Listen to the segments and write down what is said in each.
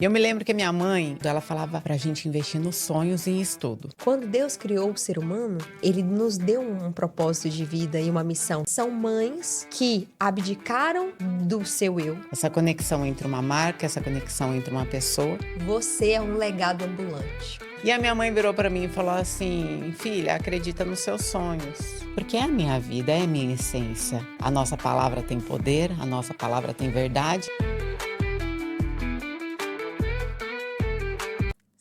E eu me lembro que a minha mãe, ela falava pra gente investir nos sonhos e em estudo. Quando Deus criou o ser humano, Ele nos deu um propósito de vida e uma missão. São mães que abdicaram do seu eu. Essa conexão entre uma marca, essa conexão entre uma pessoa. Você é um legado ambulante. E a minha mãe virou pra mim e falou assim: filha, acredita nos seus sonhos. Porque é a minha vida, é a minha essência. A nossa palavra tem poder, a nossa palavra tem verdade.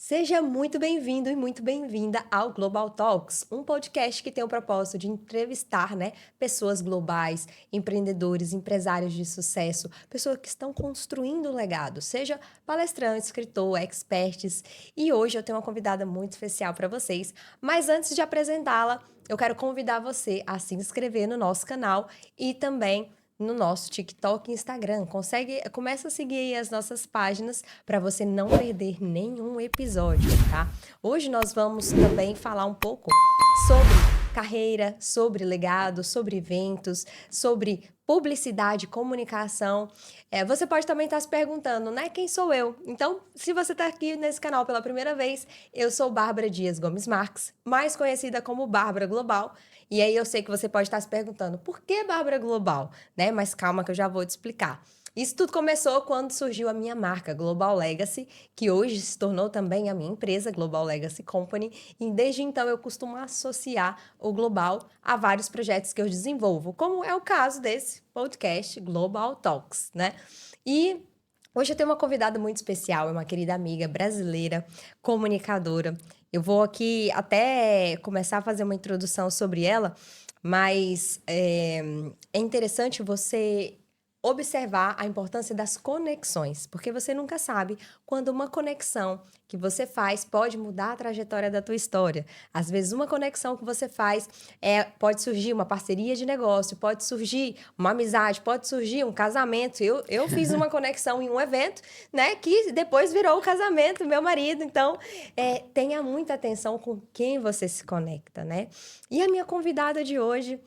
Seja muito bem-vindo e muito bem-vinda ao Global Talks, um podcast que tem o propósito de entrevistar, pessoas globais, empreendedores, empresários de sucesso, pessoas que estão construindo um legado, seja palestrante, escritor, experts. E hoje eu tenho uma convidada muito especial para vocês, mas antes de apresentá-la, eu quero convidar você a se inscrever no nosso canal e também no nosso TikTok e Instagram. Começa a seguir aí as nossas páginas para você não perder nenhum episódio, tá? Hoje nós vamos também falar um pouco sobre carreira, sobre legado, sobre eventos, sobre publicidade, comunicação. Você pode também estar se perguntando, quem sou eu? Então, se você está aqui nesse canal pela primeira vez, eu sou Bárbara Dias Gomes Marques, mais conhecida como Bárbara Global. E aí eu sei que você pode estar se perguntando, por que Bárbara Global? Mas calma que eu já vou te explicar. Isso tudo começou quando surgiu a minha marca, Global Legacy, que hoje se tornou também a minha empresa, Global Legacy Company, e desde então eu costumo associar o Global a vários projetos que eu desenvolvo, como é o caso desse podcast Global Talks, E hoje eu tenho uma convidada muito especial, é uma querida amiga brasileira, comunicadora. Eu vou aqui até começar a fazer uma introdução sobre ela, mas é interessante você observar a importância das conexões, porque você nunca sabe quando uma conexão que você faz pode mudar a trajetória da tua história. Às vezes uma conexão que você faz pode surgir uma parceria de negócio, pode surgir uma amizade, pode surgir um casamento. Eu fiz uma conexão em um evento, que depois virou o casamento do meu marido. Então, tenha muita atenção com quem você se conecta, E a minha convidada de hoje,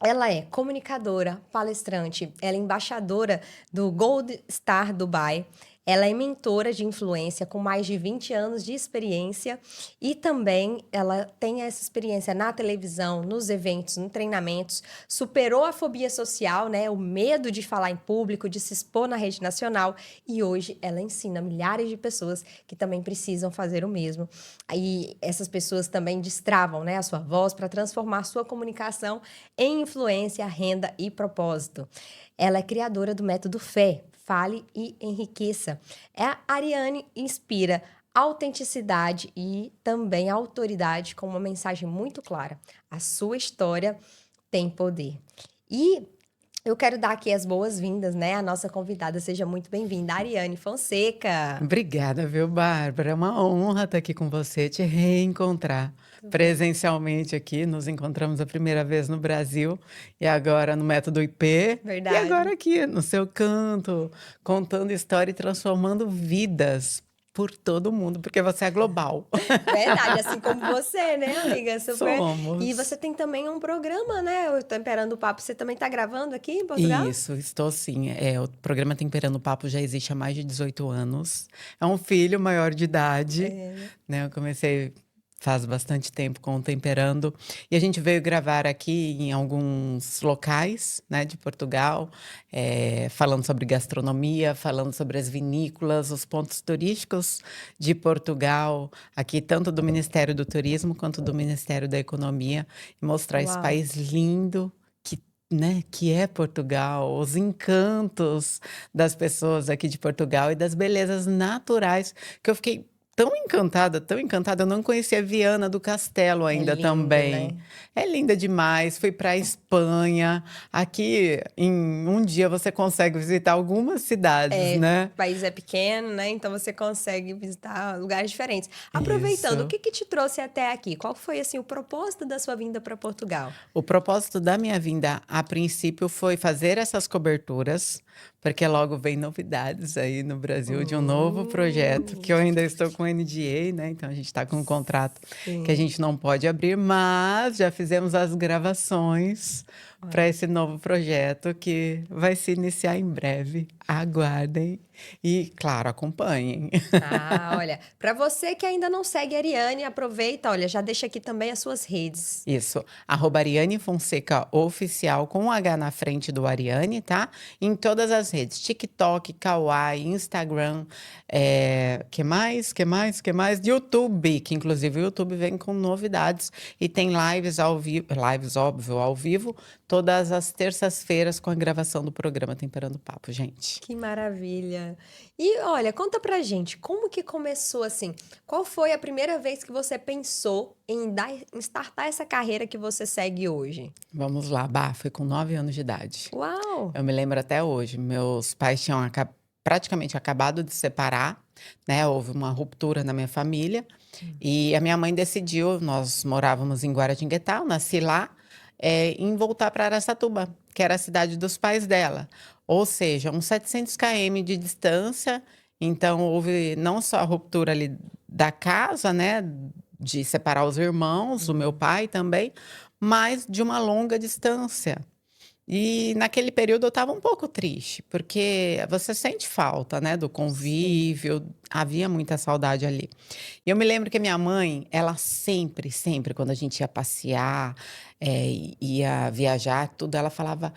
ela é comunicadora, palestrante, ela é embaixadora do Gold Star Dubai, ela é mentora de influência com mais de 20 anos de experiência e também ela tem essa experiência na televisão, nos eventos, nos treinamentos, superou a fobia social, o medo de falar em público, de se expor na rede nacional e hoje ela ensina milhares de pessoas que também precisam fazer o mesmo. E essas pessoas também destravam, a sua voz para transformar a sua comunicação em influência, renda e propósito. Ela é criadora do método Fé, Fale e Enriqueça. A Ariane inspira autenticidade e também autoridade com uma mensagem muito clara. A sua história tem poder. E eu quero dar aqui as boas-vindas, à nossa convidada. Seja muito bem-vinda, Ariane Fonseca. Obrigada, viu, Bárbara? É uma honra estar aqui com você, te reencontrar presencialmente aqui. Nos encontramos a primeira vez no Brasil e agora no Método IP. Verdade. E agora aqui no seu canto, contando história e transformando vidas por todo mundo, porque você é global. Verdade, assim como você, amiga? Super. Somos. E você tem também um programa, o Temperando o Papo. Você também está gravando aqui em Portugal? Isso, estou sim. O programa Temperando o Papo já existe há mais de 18 anos. É um filho maior de idade, Eu comecei faz bastante tempo com o Temperando. E a gente veio gravar aqui em alguns locais, de Portugal, falando sobre gastronomia, falando sobre as vinícolas, os pontos turísticos de Portugal, aqui tanto do Ministério do Turismo quanto do Ministério da Economia, e mostrar esse país lindo, que é Portugal, os encantos das pessoas aqui de Portugal e das belezas naturais, que eu fiquei tão encantada, eu não conhecia Viana do Castelo ainda também. É linda demais, fui para a Espanha. Aqui, em um dia, você consegue visitar algumas cidades, O país é pequeno, então você consegue visitar lugares diferentes. Aproveitando, o que te trouxe até aqui? Qual foi, assim, o propósito da sua vinda para Portugal? O propósito da minha vinda, a princípio, foi fazer essas coberturas, porque logo vem novidades aí no Brasil de um novo projeto, que eu ainda estou com NDA, Então a gente está com um contrato que a gente não pode abrir, mas já fizemos as gravações para esse novo projeto que vai se iniciar em breve. Aguardem e, claro, acompanhem. Ah, olha, para você que ainda não segue a Ariane, aproveita, olha, já deixa aqui também as suas redes. Isso, @Ariane Fonseca Oficial, com um H na frente do Ariane, tá? Em todas as redes, TikTok, Kawaii, Instagram, que mais? YouTube, que inclusive o YouTube vem com novidades e tem lives ao vivo, lives, óbvio, ao vivo, todas as terças-feiras com a gravação do programa Temperando Papo, gente. Que maravilha. E olha, conta pra gente, como que começou assim? Qual foi a primeira vez que você pensou em startar essa carreira que você segue hoje? Vamos lá, foi com 9 anos de idade. Uau! Eu me lembro até hoje, meus pais tinham praticamente acabado de separar, né? Houve uma ruptura na minha família e a minha mãe decidiu, nós morávamos em Guaratinguetá, eu nasci lá, em voltar para Araçatuba, que era a cidade dos pais dela. Ou seja, uns 700 km de distância. Então, houve não só a ruptura ali da casa, né? De separar os irmãos, o meu pai também, mas de uma longa distância. E naquele período eu estava um pouco triste, porque você sente falta, né, do convívio, havia muita saudade ali. E eu me lembro que a minha mãe, ela sempre, sempre, quando a gente ia passear, ia viajar, tudo, ela falava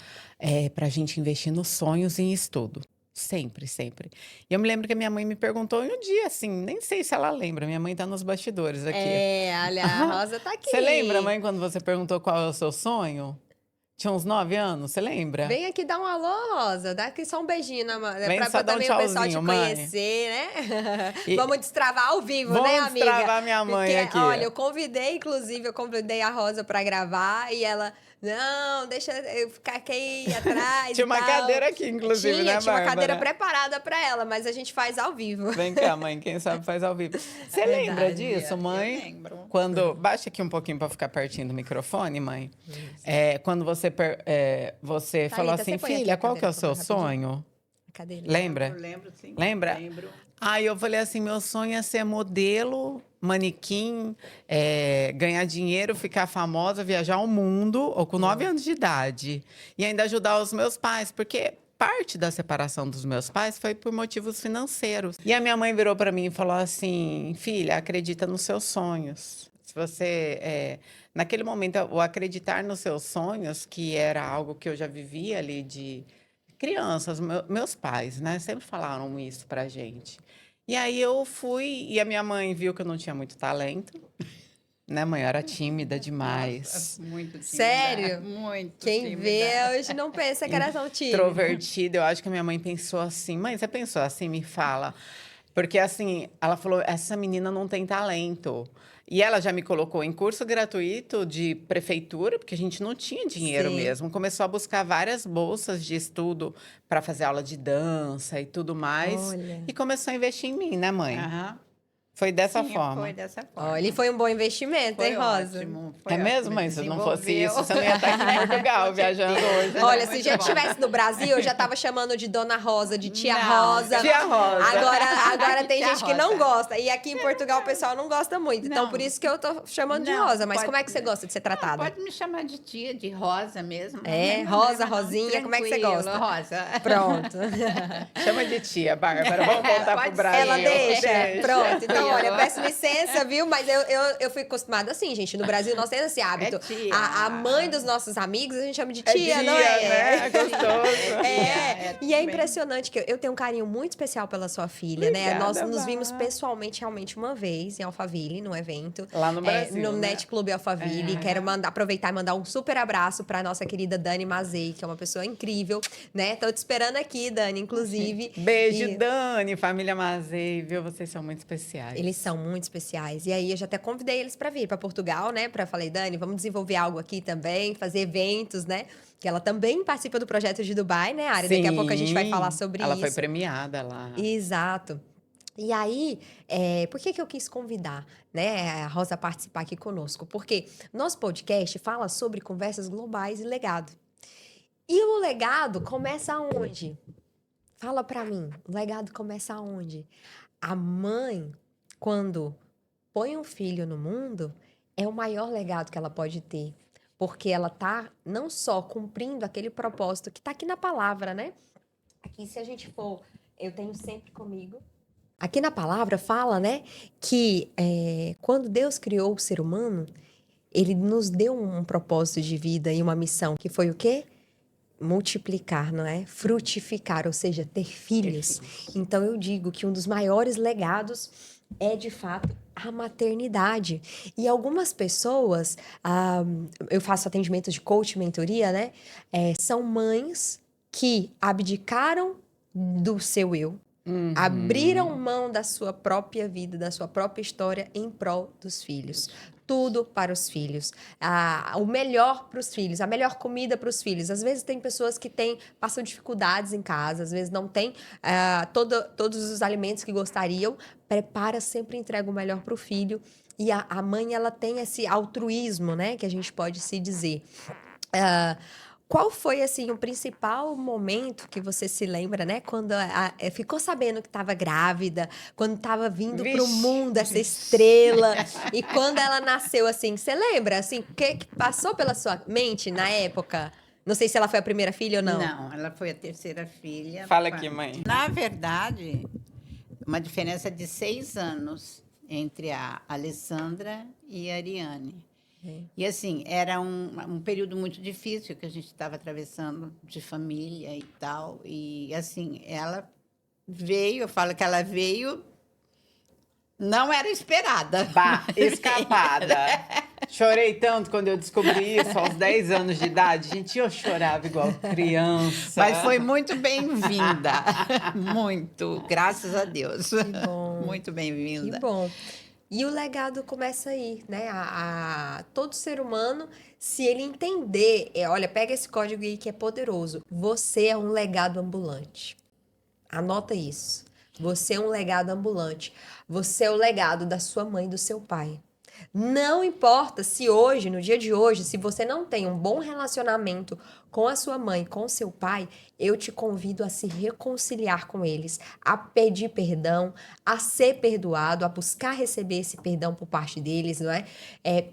para a gente investir nos sonhos e em estudo. Sempre, sempre. E eu me lembro que a minha mãe me perguntou em um dia, assim, nem sei se ela lembra, minha mãe está nos bastidores aqui. Olha, a Rosa tá aqui. Você lembra, mãe, quando você perguntou qual é o seu sonho? Tinha uns 9 anos, você lembra? Vem aqui dar um alô, Rosa. Dá aqui só um beijinho Vem pra só dar um também o pessoal te tchauzinho, mãe. conhecer, né? E- Vamos destravar ao vivo, Vamos né, amiga? destravar minha mãe aqui. Olha, eu convidei a Rosa pra gravar e ela, não, deixa eu ficar aqui atrás Tinha e uma tal. cadeira aqui, inclusive, né, Tinha uma cadeira Bárbara? preparada pra ela, mas a gente faz ao vivo. Vem cá, mãe, quem sabe faz ao vivo. Você lembra Verdade. disso, mãe? Eu lembro. Quando. Baixa aqui um pouquinho para ficar pertinho do microfone, mãe. Quando você falou Thalita, assim, você põe aqui filha, a qual que é o cadeira, seu por favor, rapidinho. sonho? A cadeira. Lembra? Eu lembro, sim. Lembra? Lembro. Aí eu falei assim, meu sonho é ser modelo, manequim, ganhar dinheiro, ficar famosa, viajar o mundo, ou com 9 anos de idade. E ainda ajudar os meus pais, porque parte da separação dos meus pais foi por motivos financeiros. E a minha mãe virou para mim e falou assim, filha, acredita nos seus sonhos. Se você, naquele momento, o acreditar nos seus sonhos, que era algo que eu já vivia ali de crianças, meus pais, né, sempre falaram isso pra gente. E aí eu fui, e a minha mãe viu que eu não tinha muito talento, né, mãe? Eu era tímida demais. Nossa, muito tímida. Sério? Muito Quem tímida. vê hoje não pensa que era tão tímida. Introvertida, eu acho que a minha mãe pensou assim, mãe, você pensou assim, me fala. Porque assim, ela falou, essa menina não tem talento. E ela já me colocou em curso gratuito de prefeitura, porque a gente não tinha dinheiro Sim. mesmo. Começou a buscar várias bolsas de estudo para fazer aula de dança e tudo mais. Olha. E começou a investir em mim, né, mãe? Aham. Foi dessa Sim, forma. foi dessa forma. Olha, e foi um bom investimento, Foi hein, Rosa? ótimo. Foi É mesmo, ótimo. mãe? Se não fosse Desenvolveu. isso, você não ia estar aqui em Portugal Com viajando certeza. hoje. né? Olha, se Muito já bom. estivesse no Brasil, eu já tava chamando de Dona Rosa, de Tia Não, Rosa. Tia Rosa. Agora tem Tia gente que não Rosa. gosta. E aqui em Portugal o pessoal não gosta muito. Então, Não. por isso que eu tô chamando de Não, Rosa. Mas pode- como é que você gosta de ser tratada? Pode me chamar de tia, de Rosa mesmo. É, Não, Rosa, não, Rosinha, como é que você tranquilo, gosta? Rosa. Pronto. Chama de tia, Bárbara. Vamos voltar pro Pode Brasil. Ela deixa? Pronto. Então, Fui olha, eu. peço licença, viu? Mas eu fui acostumada assim, gente. No Brasil, nós temos esse hábito. É tia. A mãe dos nossos amigos, a gente chama de É tia, tia, não é? né? É gostoso. E é bem- impressionante que eu tenho um carinho muito especial pela sua filha, né? Obrigada, Nós nos Bá. vimos pessoalmente realmente uma vez em Alphaville, num evento. Lá no Brasil, No né? Net Club Alphaville. Quero aproveitar e mandar um super abraço pra nossa querida Dani Mazei, que é uma pessoa incrível, né? Tô te esperando aqui, Dani, inclusive. Beijo, E- Dani, família Mazei, viu? Vocês são muito especiais. Eles são muito especiais. E aí eu já até convidei eles para vir para Portugal, né? Para falei, Dani, vamos desenvolver algo aqui também, fazer eventos, né? Que ela também participa do projeto de Dubai, né, Ari? Daqui a pouco a gente vai Sim, falar sobre ela isso. foi premiada lá. Exato. E aí, por que eu quis convidar, né, a Rosa a participar aqui conosco? Porque nosso podcast fala sobre conversas globais e legado. E o legado começa aonde? Fala pra mim, o legado começa aonde? A mãe, quando põe um filho no mundo, é o maior legado que ela pode ter. porque ela tá não só cumprindo aquele propósito que tá aqui na palavra, né? Aqui, se a gente for, eu tenho sempre comigo. Aqui na palavra fala, né, que quando Deus criou o ser humano, ele nos deu um propósito de vida e uma missão, que foi o quê? Multiplicar, não é? Frutificar, ou seja, ter filhos. Então eu digo que um dos maiores legados é, de fato, a maternidade. E algumas pessoas, eu faço atendimento de coach, mentoria, né? São mães que abdicaram do seu eu, abriram mão da sua própria vida, da sua própria história em prol dos filhos. Tudo para os filhos. O melhor para os filhos, a melhor comida para os filhos. Às vezes tem pessoas que passam dificuldades em casa, às vezes não tem todos os alimentos que gostariam. Prepara, sempre entrega o melhor para o filho. E a mãe, ela tem esse altruísmo, né? Que a gente pode se dizer. Qual foi, assim, o principal momento que você se lembra, né? Quando ficou sabendo que estava grávida, quando estava vindo para o mundo essa estrela, e quando ela nasceu, assim, você lembra, assim, o que passou pela sua mente na época? Não sei se ela foi a primeira filha ou não. Não, ela foi a terceira filha. Fala aqui, mãe. Na verdade, uma diferença de 6 anos entre a Alessandra e a Ariane. E assim, era um período muito difícil que a gente estava atravessando de família e tal. E assim, ela veio, eu falo que ela veio, não era esperada. Bah, escapada. Chorei tanto quando eu descobri isso aos 10 anos de idade. Gente, eu chorava igual criança. Mas foi muito bem-vinda. Muito, graças a Deus. Que bom. Muito bem-vinda. Que bom. E o legado começa aí, né? Todo ser humano, se ele entender, olha, pega esse código aí que é poderoso. Você é um legado ambulante. Anota isso. Você é um legado ambulante. Você é o legado da sua mãe e do seu pai. Não importa se hoje, no dia de hoje, se você não tem um bom relacionamento com a sua mãe, com o seu pai, eu te convido a se reconciliar com eles, a pedir perdão, a ser perdoado, a buscar receber esse perdão por parte deles, não é?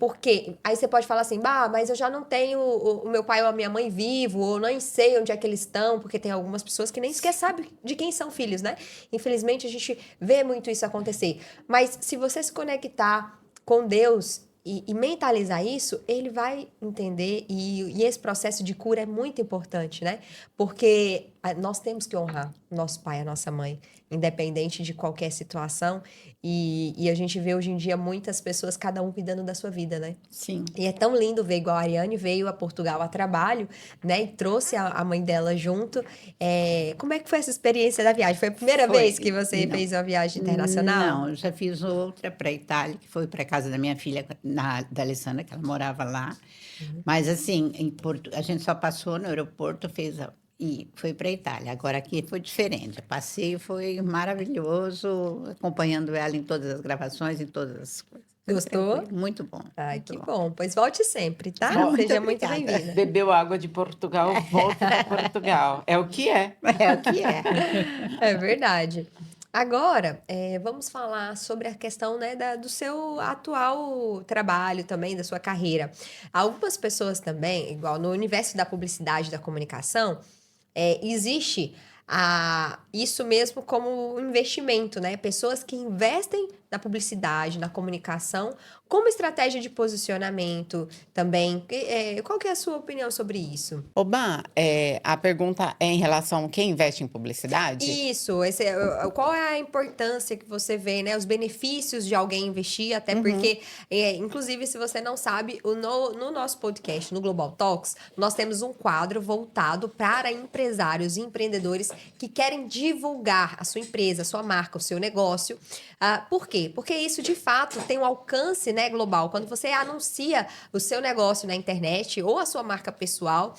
Porque aí você pode falar assim, bah, mas eu já não tenho o meu pai ou a minha mãe vivo, ou nem sei onde é que eles estão, porque tem algumas pessoas que nem sequer sabem de quem são filhos, né? Infelizmente, a gente vê muito isso acontecer. Mas se você se conectar com Deus e mentalizar isso, ele vai entender, e esse processo de cura é muito importante, né? Porque nós temos que honrar nosso pai, a nossa mãe, independente de qualquer situação, e a gente vê hoje em dia muitas pessoas, cada um cuidando da sua vida, né? Sim. E é tão lindo ver, igual a Ariane veio a Portugal a trabalho, né? E trouxe a mãe dela junto. Como é que foi essa experiência da viagem? Foi a primeira vez que você fez uma viagem internacional? Não, eu já fiz outra para a Itália, que foi para casa da minha filha, da Alessandra, que ela morava lá. Mas, assim, a gente só passou no aeroporto, e foi para a Itália. Agora aqui foi diferente. O passeio foi maravilhoso, acompanhando ela em todas as gravações, em todas as coisas. Gostou? Muito bom. Ai, muito que bom. Pois volte sempre, tá? Muito Seja muito obrigada. bem-vinda. Bebeu água de Portugal, volta para Portugal. É o que é. É o que é. É verdade. Agora, vamos falar sobre a questão, né, do seu atual trabalho também, da sua carreira. Algumas pessoas também, igual no universo da publicidade e da comunicação, existe isso mesmo como um investimento, né? Pessoas que investem na publicidade, na comunicação, como estratégia de posicionamento também. Qual que é a sua opinião sobre isso? Oba, a pergunta é em relação a quem investe em publicidade? Isso, qual é a importância que você vê, né? Os benefícios de alguém investir, até porque, inclusive, se você não sabe, no nosso podcast, no Global Talks, nós temos um quadro voltado para empresários e empreendedores que querem divulgar a sua empresa, a sua marca, o seu negócio. Por quê? Porque isso, de fato, tem um alcance, né, global. Quando você anuncia o seu negócio na internet ou a sua marca pessoal,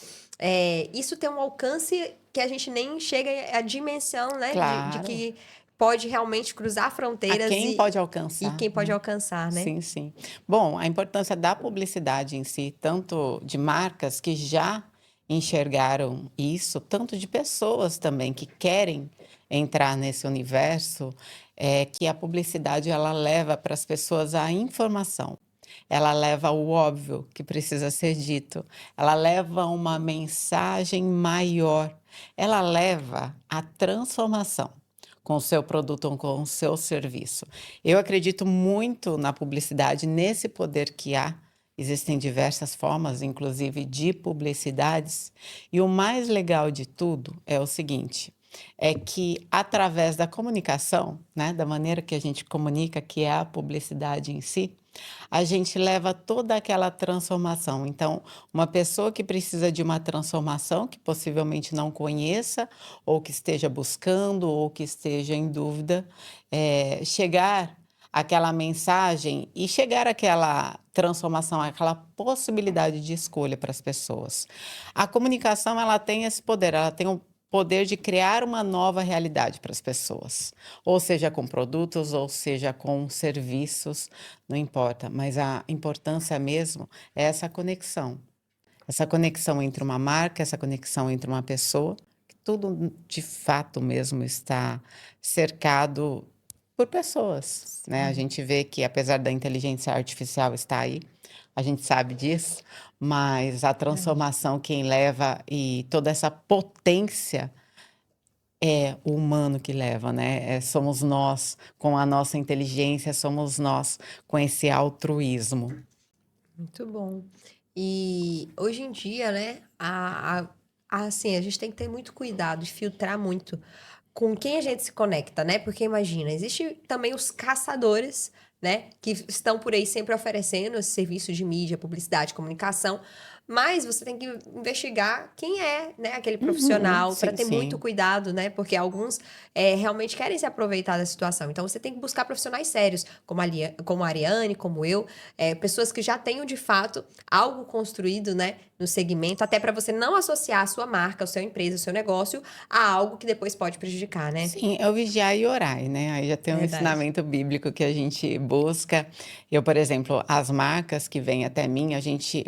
isso tem um alcance que a gente nem chega à dimensão, né? Claro. De que pode realmente cruzar fronteiras. A quem pode alcançar. E quem pode alcançar, né? Sim, sim. Bom, a importância da publicidade em si, tanto de marcas que já enxergaram isso, tanto de pessoas também que querem entrar nesse universo, que a publicidade ela leva para as pessoas a informação. ela leva o óbvio que precisa ser dito, ela leva uma mensagem maior, ela leva a transformação com o seu produto ou com o seu serviço. Eu acredito muito na publicidade, nesse poder que há. Existem diversas formas, inclusive de publicidades, e o mais legal de tudo é o seguinte: é que através da comunicação, né, da maneira que a gente comunica, que é a publicidade em si, a gente leva toda aquela transformação. Então, uma pessoa que precisa de uma transformação, que possivelmente não conheça, ou que esteja buscando, ou que esteja em dúvida, chegar aquela mensagem e chegar àquela transformação, aquela possibilidade de escolha para as pessoas. A comunicação, ela tem esse poder, ela tem o poder de criar uma nova realidade para as pessoas, ou seja com produtos, ou seja com serviços, não importa, mas a importância mesmo é essa conexão entre uma marca, essa conexão entre uma pessoa, que tudo de fato mesmo está cercado por pessoas, né? A gente vê que apesar da inteligência artificial estar aí, a gente sabe disso, mas a transformação quem leva e toda essa potência é o humano que leva, né? Somos nós com a nossa inteligência, somos nós com esse altruísmo. Muito bom. E hoje em dia, né, assim, a gente tem que ter muito cuidado de filtrar muito com quem a gente se conecta, né? Porque imagina, existe também os caçadores, né, que estão por aí sempre oferecendo esse serviço de mídia, publicidade, comunicação, mas você tem que investigar quem é, né, aquele profissional para Sim, ter muito sim. cuidado, né? Porque alguns realmente querem se aproveitar da situação. Então você tem que buscar profissionais sérios, como a Ariane, como eu, pessoas que já tenham de fato algo construído, né, no segmento, até para você não associar a sua marca, a sua empresa, o seu negócio a algo que depois pode prejudicar, né? Sim, é o vigiar e orai, né? Aí já tem um Verdade. ensinamento bíblico que a gente busca. Eu, por exemplo, as marcas que vêm até mim, a gente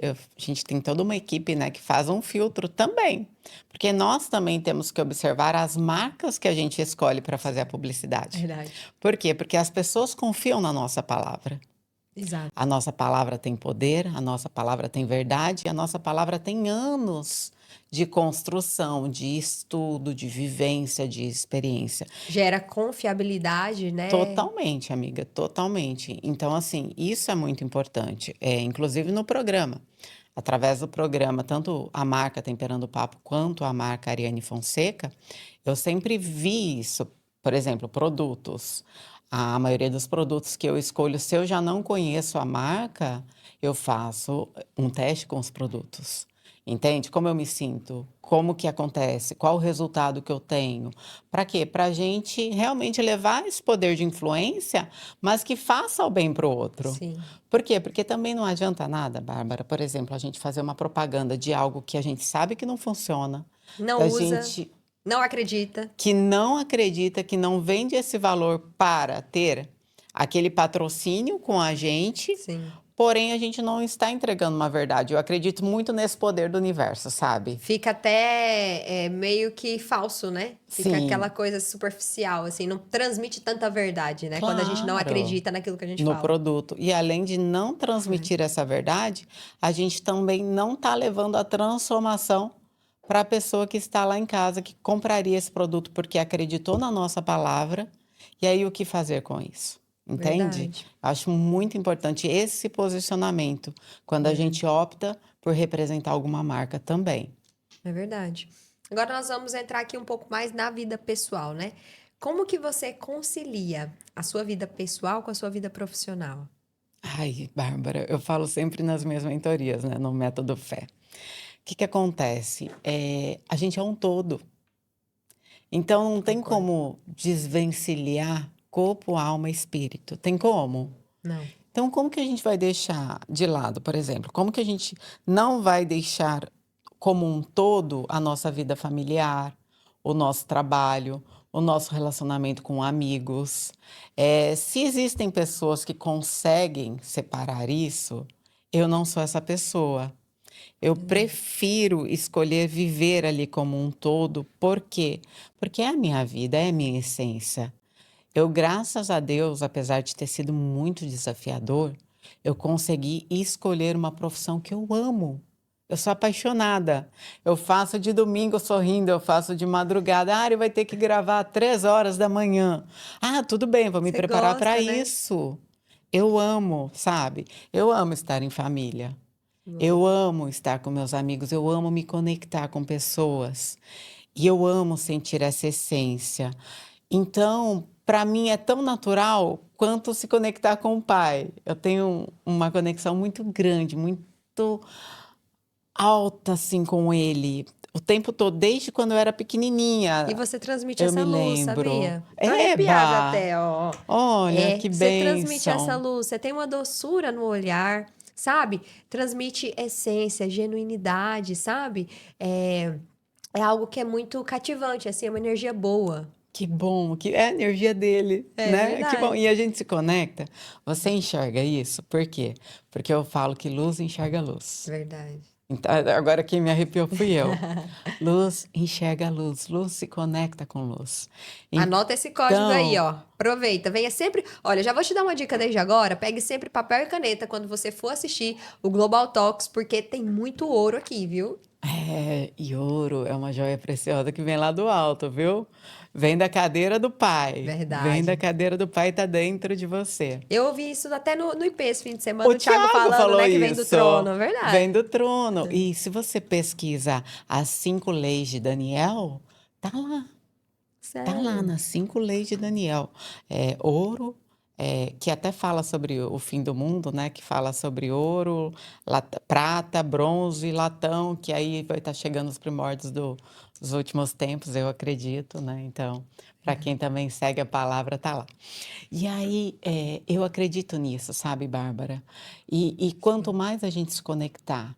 tem toda uma equipe, né, que faz um filtro também. Porque nós também temos que observar as marcas que a gente escolhe para fazer a publicidade. Verdade. Por quê? Porque as pessoas confiam na nossa palavra. Exato. A nossa palavra tem poder, a nossa palavra tem verdade, a nossa palavra tem anos de construção, de estudo, de vivência, de experiência. Gera confiabilidade, né? Totalmente, amiga, totalmente. Então, assim, isso é muito importante, inclusive no programa. Através do programa, tanto a marca Temperando o Papo quanto a marca Ariane Fonseca, eu sempre vi isso. Por exemplo, produtos. A maioria dos produtos que eu escolho, se eu já não conheço a marca, eu faço um teste com os produtos. Entende? Como eu me sinto? Como que acontece? Qual o resultado que eu tenho? Para quê? Para a gente realmente levar esse poder de influência, mas que faça o bem para o outro. Sim. Por quê? Porque também não adianta nada, Bárbara, por exemplo, a gente fazer uma propaganda de algo que a gente sabe que não funciona, Não da usa, gente não acredita. que não acredita, que não vende esse valor para ter aquele patrocínio com a gente, Sim. porém a gente não está entregando uma verdade. Eu acredito muito nesse poder do universo, sabe? Fica até meio que falso, né? Fica aquela Sim, coisa superficial, assim, não transmite tanta verdade, né? Quando a gente não claro, acredita naquilo que a gente no fala. produto. E além de não Verdade. transmitir essa verdade, a gente também não está levando a transformação para a pessoa que está lá em casa, que compraria esse produto porque acreditou na nossa palavra. E aí, o que fazer com isso? Entende? Verdade. Acho muito importante esse posicionamento quando a É, gente opta por representar alguma marca também. é verdade. Agora nós vamos entrar aqui um pouco mais na vida pessoal, né? Como que você concilia a sua vida pessoal com a sua vida profissional? Ai, Bárbara, eu falo sempre nas minhas mentorias, né, no Método Fé. O que que acontece? A gente é um todo. Então não tem Concordo. como desvencilhar corpo, alma e espírito. Tem como? Não. Então como que a gente vai deixar de lado, por exemplo? Como que a gente não vai deixar como um todo a nossa vida familiar, o nosso trabalho, o nosso relacionamento com amigos? Se existem pessoas que conseguem separar isso, eu não sou essa pessoa. Eu Verdade. prefiro escolher viver ali como um todo, por quê? Porque é a minha vida, é a minha essência. Eu, graças a Deus, apesar de ter sido muito desafiador, Eu consegui escolher uma profissão que eu amo. Eu sou apaixonada. Eu faço de domingo sorrindo, eu faço de madrugada. Ah, ele vai ter que gravar 3 horas da manhã. Ah, tudo bem, vou me Você preparar para gosta, né? isso. Eu amo, sabe? Eu amo estar em família. Hum. Eu amo estar com meus amigos, eu amo me conectar com pessoas. E eu amo sentir essa essência. Então, para mim é tão natural quanto se conectar com o pai. Eu tenho uma conexão muito grande, muito alta assim com ele, o tempo todo, desde quando eu era E pequenininha. você transmite Eu essa me luz, lembro. sabia? Tô arrepiada Eba! até, ó. Olha É, que você transmite essa bênção. luz, você tem uma doçura no olhar, sabe? Transmite essência, genuinidade, sabe? É, é algo que é muito cativante, assim, é uma energia boa. Que bom, que é a energia dele, É né? Que bom. verdade. E a gente se conecta. Você enxerga isso? Por quê? Porque eu falo que luz enxerga luz. Verdade. Então, agora quem me arrepiou fui eu. Luz enxerga luz, luz se conecta com luz. Anota esse código aí, Então, ó. Aproveita, venha sempre. Olha, já vou te dar uma dica desde agora. Pegue sempre papel e caneta quando você for assistir o Global Talks, porque tem muito ouro aqui, viu? e ouro é uma joia preciosa que vem lá do alto, viu? Vem da cadeira do pai. Vem da Verdade. cadeira do pai e tá dentro de você. Eu ouvi isso até no IP esse fim de O semana, o Thiago Tiago falando, falou né, que vem do isso. trono. Vem Verdade. do trono. E se você pesquisa as 5 leis de Daniel, tá lá. Tá lá Sério. nas 5 leis de Daniel. Ouro, que até fala sobre o fim do mundo, né? Que fala sobre ouro, prata, bronze, latão, que aí vai estar chegando os primórdios dos últimos tempos, eu acredito, né? Então, para quem também segue a palavra, tá lá. E aí, eu acredito nisso, sabe, Bárbara? E quanto mais a gente se conectar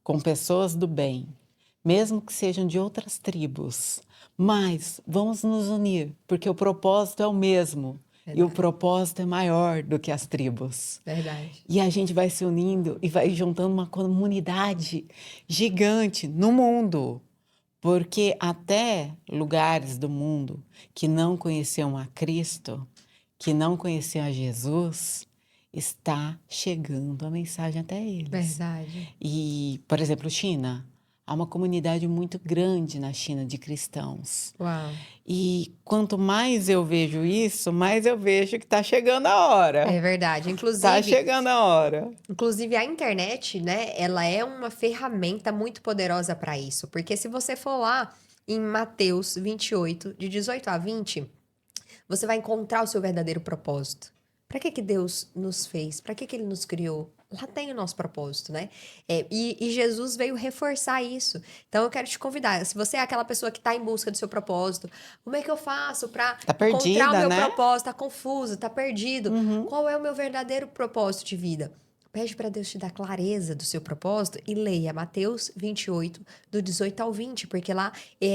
com pessoas do bem, mesmo que sejam de outras tribos, mas vamos nos unir, porque o propósito é o mesmo. E o Verdade. propósito é maior do que as tribos. Verdade. E a gente vai se unindo e vai juntando uma comunidade gigante no mundo. Porque até lugares do mundo que não conheciam a Cristo, que não conheciam a Jesus, está chegando a mensagem até eles. Verdade. E, por exemplo, China. Há uma comunidade muito grande na China de cristãos. Uau. E quanto mais eu vejo isso, mais eu vejo que está chegando a É hora. verdade. Está chegando a hora. Inclusive a internet, né, ela é uma ferramenta muito poderosa para isso, porque se você for lá em Mateus 28, de 18 a 20, você vai encontrar o seu verdadeiro propósito. Para que que Deus nos fez? Para que que Ele nos criou? Lá tem o nosso propósito, né? E Jesus veio reforçar isso. Então eu quero te convidar. Se você é aquela pessoa que está em busca do seu propósito, como é que eu faço para Tá encontrar o perdida, meu né? propósito? Tá confuso, tá perdido? Uhum. Qual é o meu verdadeiro propósito de vida? Pede para Deus te dar clareza do seu propósito e leia Mateus 28, do 18 ao 20, porque lá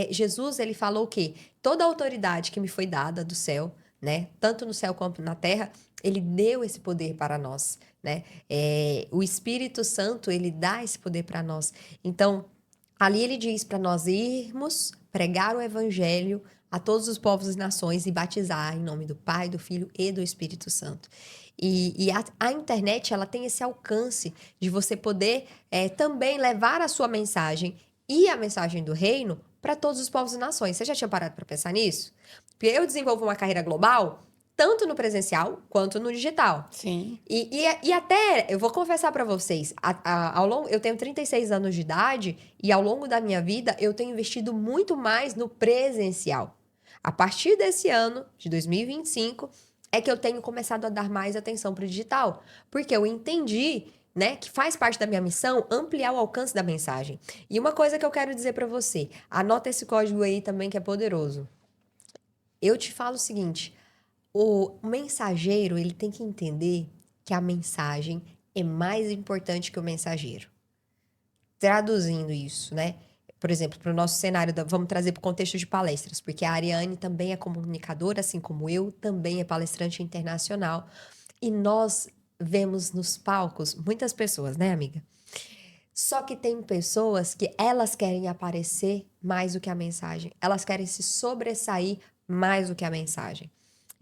Jesus ele falou o quê? Toda a autoridade que me foi dada do céu, né? Tanto no céu quanto na terra, ele deu esse poder para nós, né? O Espírito Santo, ele dá esse poder para nós. Então, ali ele diz para nós irmos pregar o evangelho a todos os povos e nações e batizar em nome do Pai, do Filho e do Espírito Santo. E a internet, ela tem esse alcance de você poder também levar a sua mensagem e a mensagem do reino para todos os povos e nações. Você já tinha parado para pensar nisso? Porque eu desenvolvo uma carreira global, tanto no presencial quanto no digital. Sim. E até, eu vou confessar para vocês, ao longo, eu tenho 36 anos de idade e ao longo da minha vida eu tenho investido muito mais no presencial. A partir desse ano, de 2025, é que eu tenho começado a dar mais atenção para o digital, porque eu entendi, né, que faz parte da minha missão ampliar o alcance da mensagem. E uma coisa que eu quero dizer para você, anota esse código aí também que é poderoso. Eu te falo o seguinte, o mensageiro, ele tem que entender que a mensagem é mais importante que o mensageiro. Traduzindo isso, né? Por exemplo, para o nosso cenário, vamos trazer para o contexto de palestras, porque a Ariane também é comunicadora, assim como eu, também é palestrante internacional. E nós vemos nos palcos muitas pessoas, né, amiga? Só que tem pessoas que elas querem aparecer mais do que a mensagem. Elas querem se sobressair mais do que a mensagem.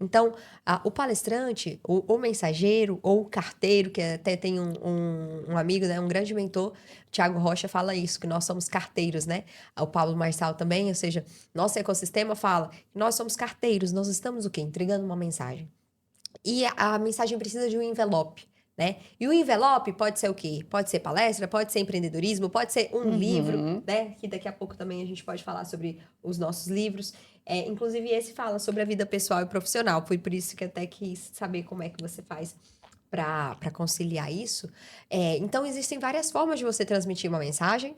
Então, o palestrante, o mensageiro ou o carteiro, que até tem um amigo, né, um grande mentor, Thiago Rocha, fala isso, que nós somos carteiros, né? O Pablo Marçal também, ou seja, nosso ecossistema fala que nós somos carteiros, nós estamos o quê? Entregando uma mensagem. E a mensagem precisa de um envelope, né? E o envelope pode ser o quê? Pode ser palestra, pode ser empreendedorismo, pode ser um livro, né? Que daqui a pouco também a gente pode falar sobre os nossos livros. Inclusive, esse fala sobre a vida pessoal e profissional. Foi por isso que eu até quis saber como é que você faz para conciliar isso. Então, existem várias formas de você transmitir uma mensagem,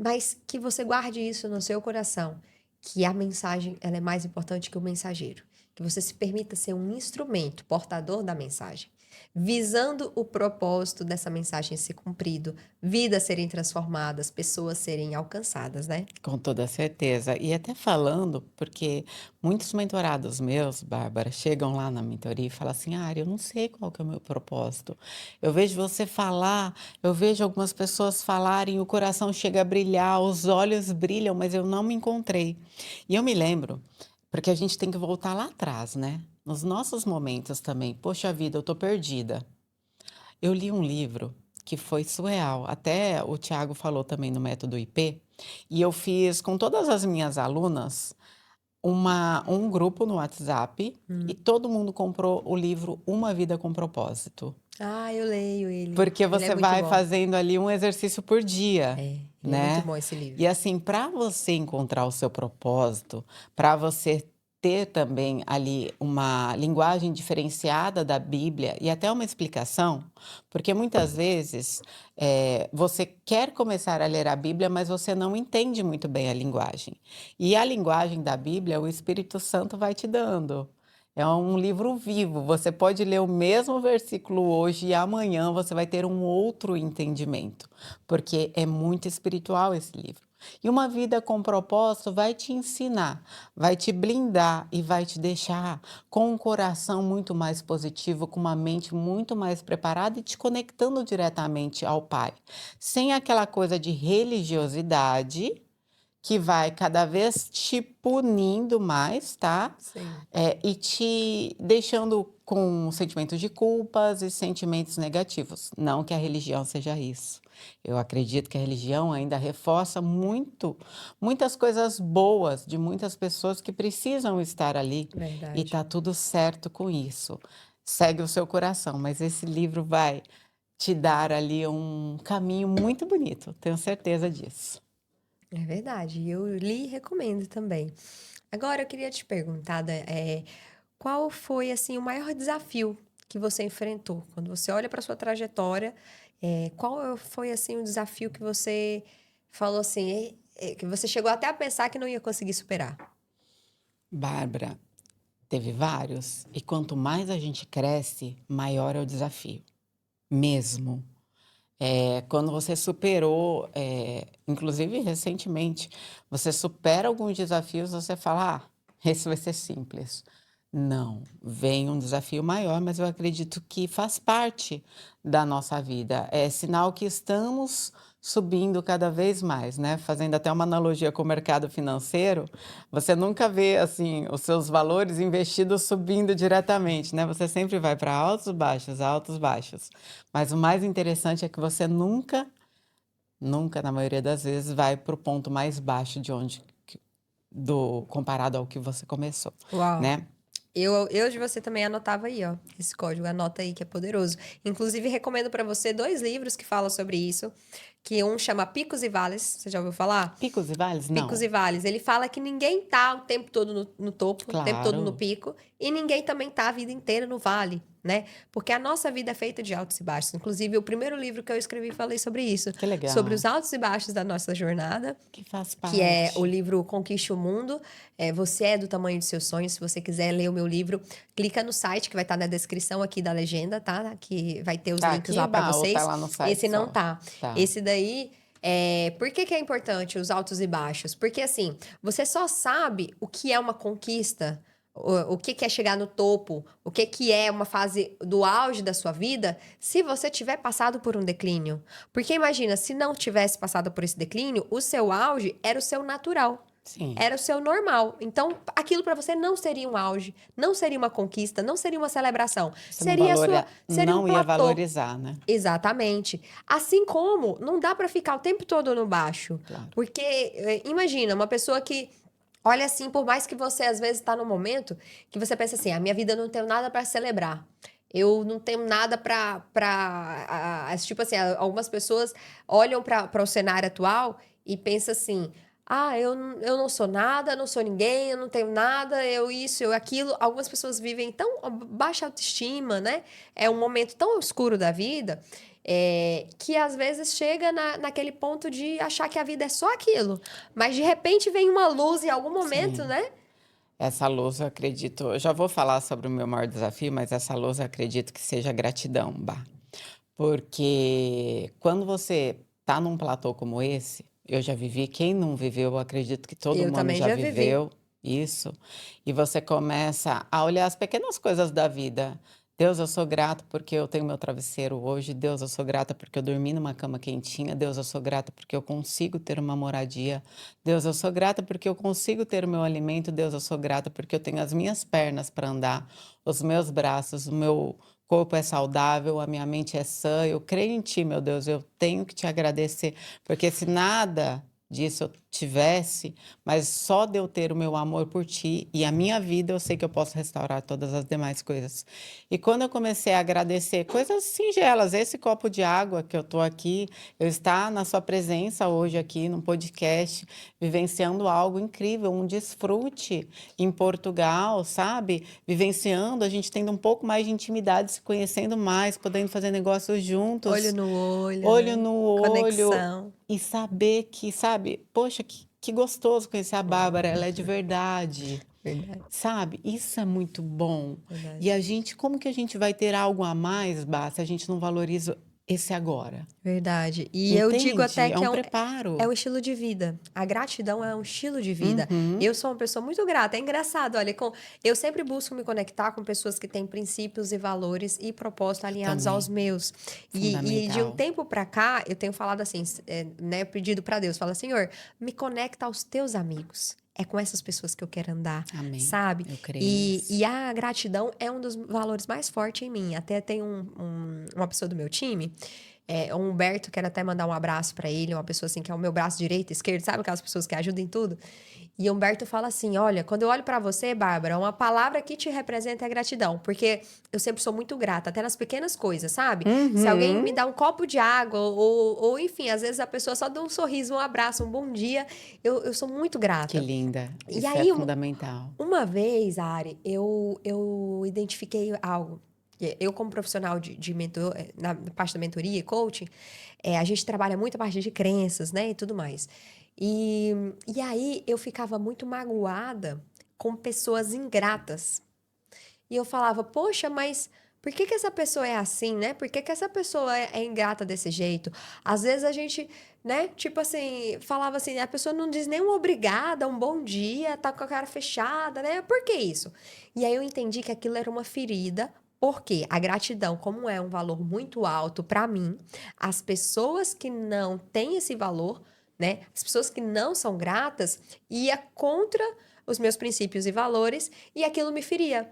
mas que você guarde isso no seu coração, que a mensagem ela é mais importante que o mensageiro. Que você se permita ser um instrumento portador da mensagem, visando o propósito dessa mensagem ser cumprido, vidas serem transformadas, pessoas serem alcançadas, né? Com toda certeza. E até falando, porque muitos mentorados meus, Bárbara, chegam lá na mentoria e falam assim: Ari, eu não sei qual que é o meu propósito. Eu vejo você falar, eu vejo algumas pessoas falarem, o coração chega a brilhar, os olhos brilham, mas eu não me encontrei. E eu me lembro, porque a gente tem que voltar lá atrás, né? Nos nossos momentos também. Poxa vida, eu tô perdida. Eu li um livro que foi surreal. Até o Tiago falou também no método IP. E eu fiz com todas as minhas alunas um grupo no WhatsApp e todo mundo comprou o livro Uma Vida com Propósito. Ah, eu leio ele. Porque Ele é você muito vai bom. fazendo ali um exercício por dia, Ele é né? muito bom esse livro. E assim, para você encontrar o seu propósito, para você ter também ali uma linguagem diferenciada da Bíblia e até uma explicação, porque muitas vezes você quer começar a ler a Bíblia, mas você não entende muito bem a linguagem. E a linguagem da Bíblia, o Espírito Santo vai te dando. É um livro vivo. Você pode ler o mesmo versículo hoje e amanhã você vai ter um outro entendimento, porque é muito espiritual esse livro. E uma vida com propósito vai te ensinar, vai te blindar e vai te deixar com um coração muito mais positivo, com uma mente muito mais preparada e te conectando diretamente ao Pai. Sem aquela coisa de religiosidade que vai cada vez te punindo mais, tá? Sim. E te deixando com sentimentos de culpas e sentimentos negativos. Não que a religião seja isso. Eu acredito que a religião ainda reforça muitas coisas boas de muitas pessoas que precisam estar ali. Verdade. E tá tudo certo com isso. Segue o seu coração, mas esse livro vai te dar ali um caminho muito bonito, tenho certeza disso. É verdade. Eu li e recomendo também. Agora, eu queria te perguntar, qual foi, assim, o maior desafio que você enfrentou? Quando você olha para sua trajetória, qual foi, assim, o desafio que você falou assim, que você chegou até a pensar que não ia conseguir superar? Bárbara, teve vários, e quanto mais a gente cresce, maior é o desafio, mesmo. Quando você superou, inclusive recentemente, você supera alguns desafios, você fala, esse vai ser simples. Não, vem um desafio maior, mas eu acredito que faz parte da nossa vida. É sinal que estamos subindo cada vez mais, né? Fazendo até uma analogia com o mercado financeiro, você nunca vê assim os seus valores investidos subindo diretamente, né? Você sempre vai para altos, baixos, altos, baixos. Mas o mais interessante é que você nunca, na maioria das vezes, vai para o ponto mais baixo de comparado ao que você começou, Uau! né? Eu de você também anotava aí, ó, esse código, anota aí que é poderoso. Inclusive, recomendo para você 2 livros que falam sobre isso, que um chama Picos e Vales, você já ouviu falar? Picos e vales? Não. Picos e Vales. Ele fala que ninguém tá o tempo todo no topo, o tempo todo no Claro. pico, e ninguém também tá a vida inteira no vale, né? Porque a nossa vida é feita de altos e baixos. Inclusive, o primeiro livro que eu escrevi falei sobre isso, Que legal. sobre os altos e baixos da nossa jornada, Que faz parte. que é o livro Conquiste o Mundo. Você é do tamanho de seus sonhos. Se você quiser ler o meu livro, clica no site que vai estar na descrição aqui da legenda, tá? Que vai ter os Tá links aqui, lá para Bá, ou vocês. tá lá no site Esse não só? tá. Tá. Esse daí, por que é importante os altos e baixos? Porque assim, você só sabe o que é uma conquista, o que é chegar no topo, o que é uma fase do auge da sua vida, se você tiver passado por um declínio. Porque imagina, se não tivesse passado por esse declínio, o seu auge era o seu natural. Sim. Era o seu normal. Então, aquilo para você não seria um auge, não seria uma conquista, não seria uma celebração. Você Seria seria um não ia platô. valorizar, né? Exatamente. Assim como não dá para ficar o tempo todo no baixo. Claro. Porque, imagina, uma pessoa que olha assim, por mais que você às vezes está num momento que você pensa assim, a minha vida não tem nada para celebrar. Eu não tenho nada tipo assim, algumas pessoas olham para o cenário atual e pensam assim, eu não sou nada, não sou ninguém, eu não tenho nada, eu isso, eu aquilo. Algumas pessoas vivem tão baixa autoestima, né? É um momento tão escuro da vida, que às vezes chega naquele ponto de achar que a vida é só aquilo. Mas de repente vem uma luz em algum momento, Sim. né? Essa luz, eu acredito. Eu já vou falar sobre o meu maior desafio, mas essa luz eu acredito que seja gratidão, Bah. Porque quando você tá num platô como esse, eu já vivi, quem não viveu, eu acredito que todo Eu mundo também já já vivi. viveu isso, e você começa a olhar as pequenas coisas da vida. Deus, eu sou grato porque eu tenho meu travesseiro hoje. Deus, eu sou grata porque eu dormi numa cama quentinha. Deus, eu sou grata porque eu consigo ter uma moradia. Deus, eu sou grata porque eu consigo ter o meu alimento. Deus, eu sou grata porque eu tenho as minhas pernas para andar, os meus braços, o meu corpo é saudável, a minha mente é sã. Eu creio em Ti, meu Deus. Eu tenho que Te agradecer, porque se nada disso eu tivesse, mas só de eu ter o meu amor por Ti e a minha vida, eu sei que eu posso restaurar todas as demais coisas. E quando eu comecei a agradecer coisas singelas, esse copo de água que eu tô aqui, eu estar na sua presença hoje aqui no podcast, vivenciando algo incrível, um desfrute em Portugal, sabe? Vivenciando, a gente tendo um pouco mais de intimidade, se conhecendo mais, podendo fazer negócios Olho juntos, no olho, olho né? no olho, Conexão. e saber que, sabe, poxa, que gostoso conhecer a Bárbara, ela é de verdade. Verdade, Sabe, isso é muito bom. E verdade. a gente, como que a gente vai ter algo a mais, Bá, se a gente não valoriza esse agora? Verdade. E eu digo Entende? até É que um é preparo. um estilo de vida. A gratidão é um estilo de vida. Uhum, Eu sou uma pessoa muito grata. É engraçado, olha, eu sempre busco me conectar com pessoas que têm princípios e valores e propósitos eu alinhados aos também. meus. E de um Fundamental. tempo pra cá, eu tenho falado assim, né, pedido pra Deus, fala, Senhor, me conecta aos teus amigos. É com essas pessoas que eu quero andar, Amém. sabe? Eu creio E nisso. a gratidão é um dos valores mais fortes em mim. Até tem uma pessoa do meu time, o Humberto, quero até mandar um abraço pra ele, uma pessoa assim que é o meu braço direito, esquerdo, sabe aquelas pessoas que ajudam em tudo? E o Humberto fala assim: olha, quando eu olho pra você, Bárbara, uma palavra que te representa é gratidão, porque eu sempre sou muito grata, até nas pequenas coisas, sabe? Se alguém me Uhum. dá um copo de água, ou enfim, às vezes a pessoa só dá um sorriso, um abraço, um bom dia, eu sou muito Que grata. linda. E Isso é aí, fundamental. uma vez, Ari, eu identifiquei algo. Eu, como profissional de mentor, na parte da mentoria e coaching, a gente trabalha muito a parte de crenças, né, e tudo mais. E, e aí eu ficava muito magoada com pessoas ingratas. E eu falava, poxa, mas por que que essa pessoa é assim, né? Por que que essa pessoa é ingrata desse jeito? Às vezes a gente, né, tipo assim, falava assim, a pessoa não diz nem um obrigada, um bom dia, tá com a cara fechada, né? Por que isso? E aí eu entendi que aquilo era uma ferida. Porque a gratidão, como é um valor muito alto para mim, as pessoas que não têm esse valor, né? As pessoas que não são gratas, ia contra os meus princípios e valores e aquilo me feria.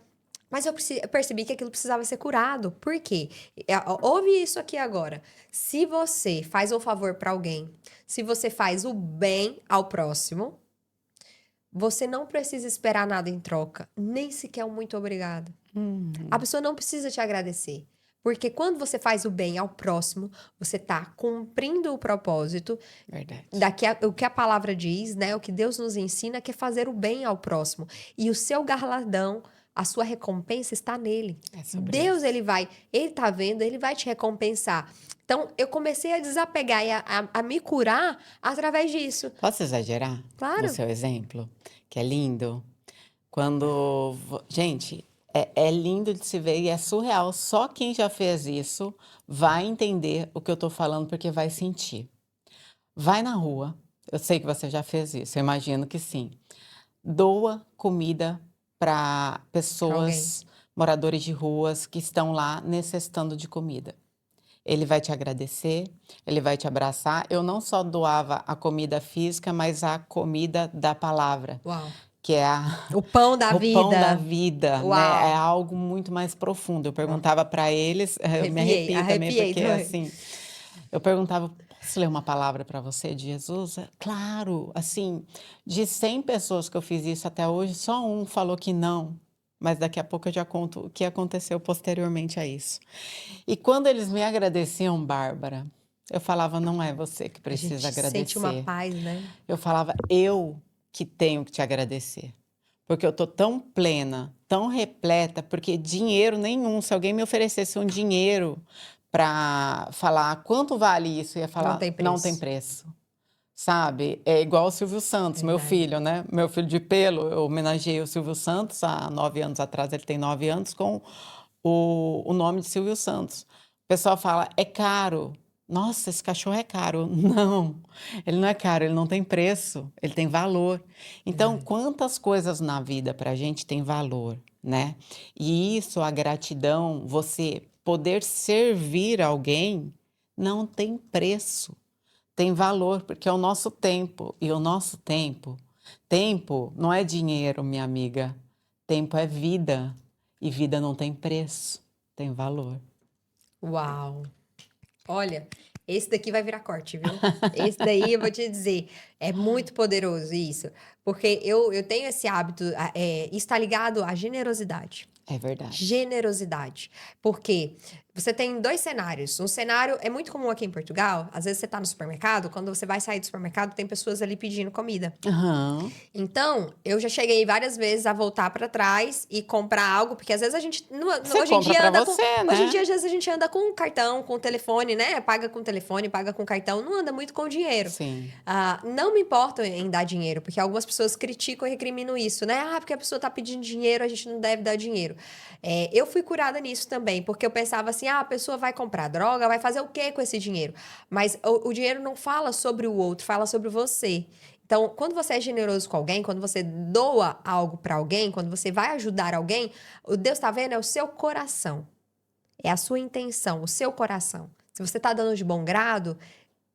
Mas eu percebi que aquilo precisava ser curado. Por quê? Ouve isso aqui agora. Se você faz um favor para alguém, se você faz o bem ao próximo, você não precisa esperar nada em troca, nem sequer um muito obrigado. A pessoa não precisa te agradecer. Porque quando você faz o bem ao próximo, você está cumprindo o propósito Verdade. o que a palavra diz, né? O que Deus nos ensina que é fazer o bem ao próximo. E o seu galardão, a sua recompensa está nele. É sobre Deus, isso. ele tá vendo, ele vai te recompensar. Então, eu comecei a desapegar e a me curar através disso. Posso exagerar no Claro, seu exemplo? Que é lindo. Gente, é lindo de se ver e é surreal. Só quem já fez isso vai entender o que eu tô falando, porque vai sentir. Vai na rua, eu sei que você já fez isso, eu imagino que sim. Doa comida para para alguém. pessoas, moradores de ruas que estão lá necessitando de comida. ele vai te agradecer, ele vai te abraçar. Eu não só doava a comida física, mas a comida da palavra, Uau. que é O pão da o vida. pão da vida, Uau. né? É algo muito mais profundo. Eu perguntava para eles, eu me arrepio também, porque assim, eu perguntava, posso ler uma palavra para você de Jesus? Claro, assim, de 100 pessoas que eu fiz isso até hoje, só um falou que não. Mas daqui a pouco eu já conto o que aconteceu posteriormente a isso. E quando eles me agradeciam, Bárbara, eu falava, não é você que A gente precisa agradecer. sente uma paz, né? Eu falava, eu que tenho que te agradecer. Porque eu tô tão plena, tão repleta, porque dinheiro nenhum, se alguém me oferecesse um dinheiro para falar quanto vale isso, eu ia falar, não tem preço. Sabe? É igual o Silvio Santos, meu filho, né? Meu filho de pelo, eu homenageei o Silvio Santos há 9 anos atrás, ele tem 9 anos, com o nome de Silvio Santos. O pessoal fala, é caro. Nossa, esse cachorro é caro. Não, ele não é caro, ele não tem preço, ele tem valor. Então, quantas coisas na vida para a gente tem valor, né? E isso, a gratidão, você poder servir alguém, não tem preço. Tem valor, porque é o nosso tempo. E o nosso tempo não é dinheiro, minha amiga. Tempo é vida. E vida não tem preço, tem valor. Uau! Olha, esse daqui vai virar corte, viu? Esse daí eu vou te dizer, é muito poderoso isso. Porque eu tenho esse hábito, isso está ligado à generosidade. É verdade. Generosidade. Porque você tem 2 cenários. Um cenário é muito comum aqui em Portugal. Às vezes você está no supermercado, quando você vai sair do supermercado, tem pessoas ali pedindo comida. Uhum. Então, eu já cheguei várias vezes a voltar para trás e comprar algo, porque às vezes a gente Você hoje em compra dia pra anda você, com, né? hoje em dia às vezes a gente anda com cartão, com telefone, né? Paga com telefone, paga com cartão, não anda muito com dinheiro. Sim. Não me importo em dar dinheiro, porque algumas pessoas criticam e recriminam isso, né? Porque a pessoa tá pedindo dinheiro, a gente não deve dar dinheiro. Eu fui curada nisso também, porque eu pensava assim, a pessoa vai comprar droga, vai fazer o quê com esse dinheiro? Mas o dinheiro não fala sobre o outro, fala sobre você. Então, quando você é generoso com alguém, quando você doa algo para alguém, quando você vai ajudar alguém, o Deus tá vendo é o seu coração. É a sua intenção, o seu coração. Se você tá dando de bom grado,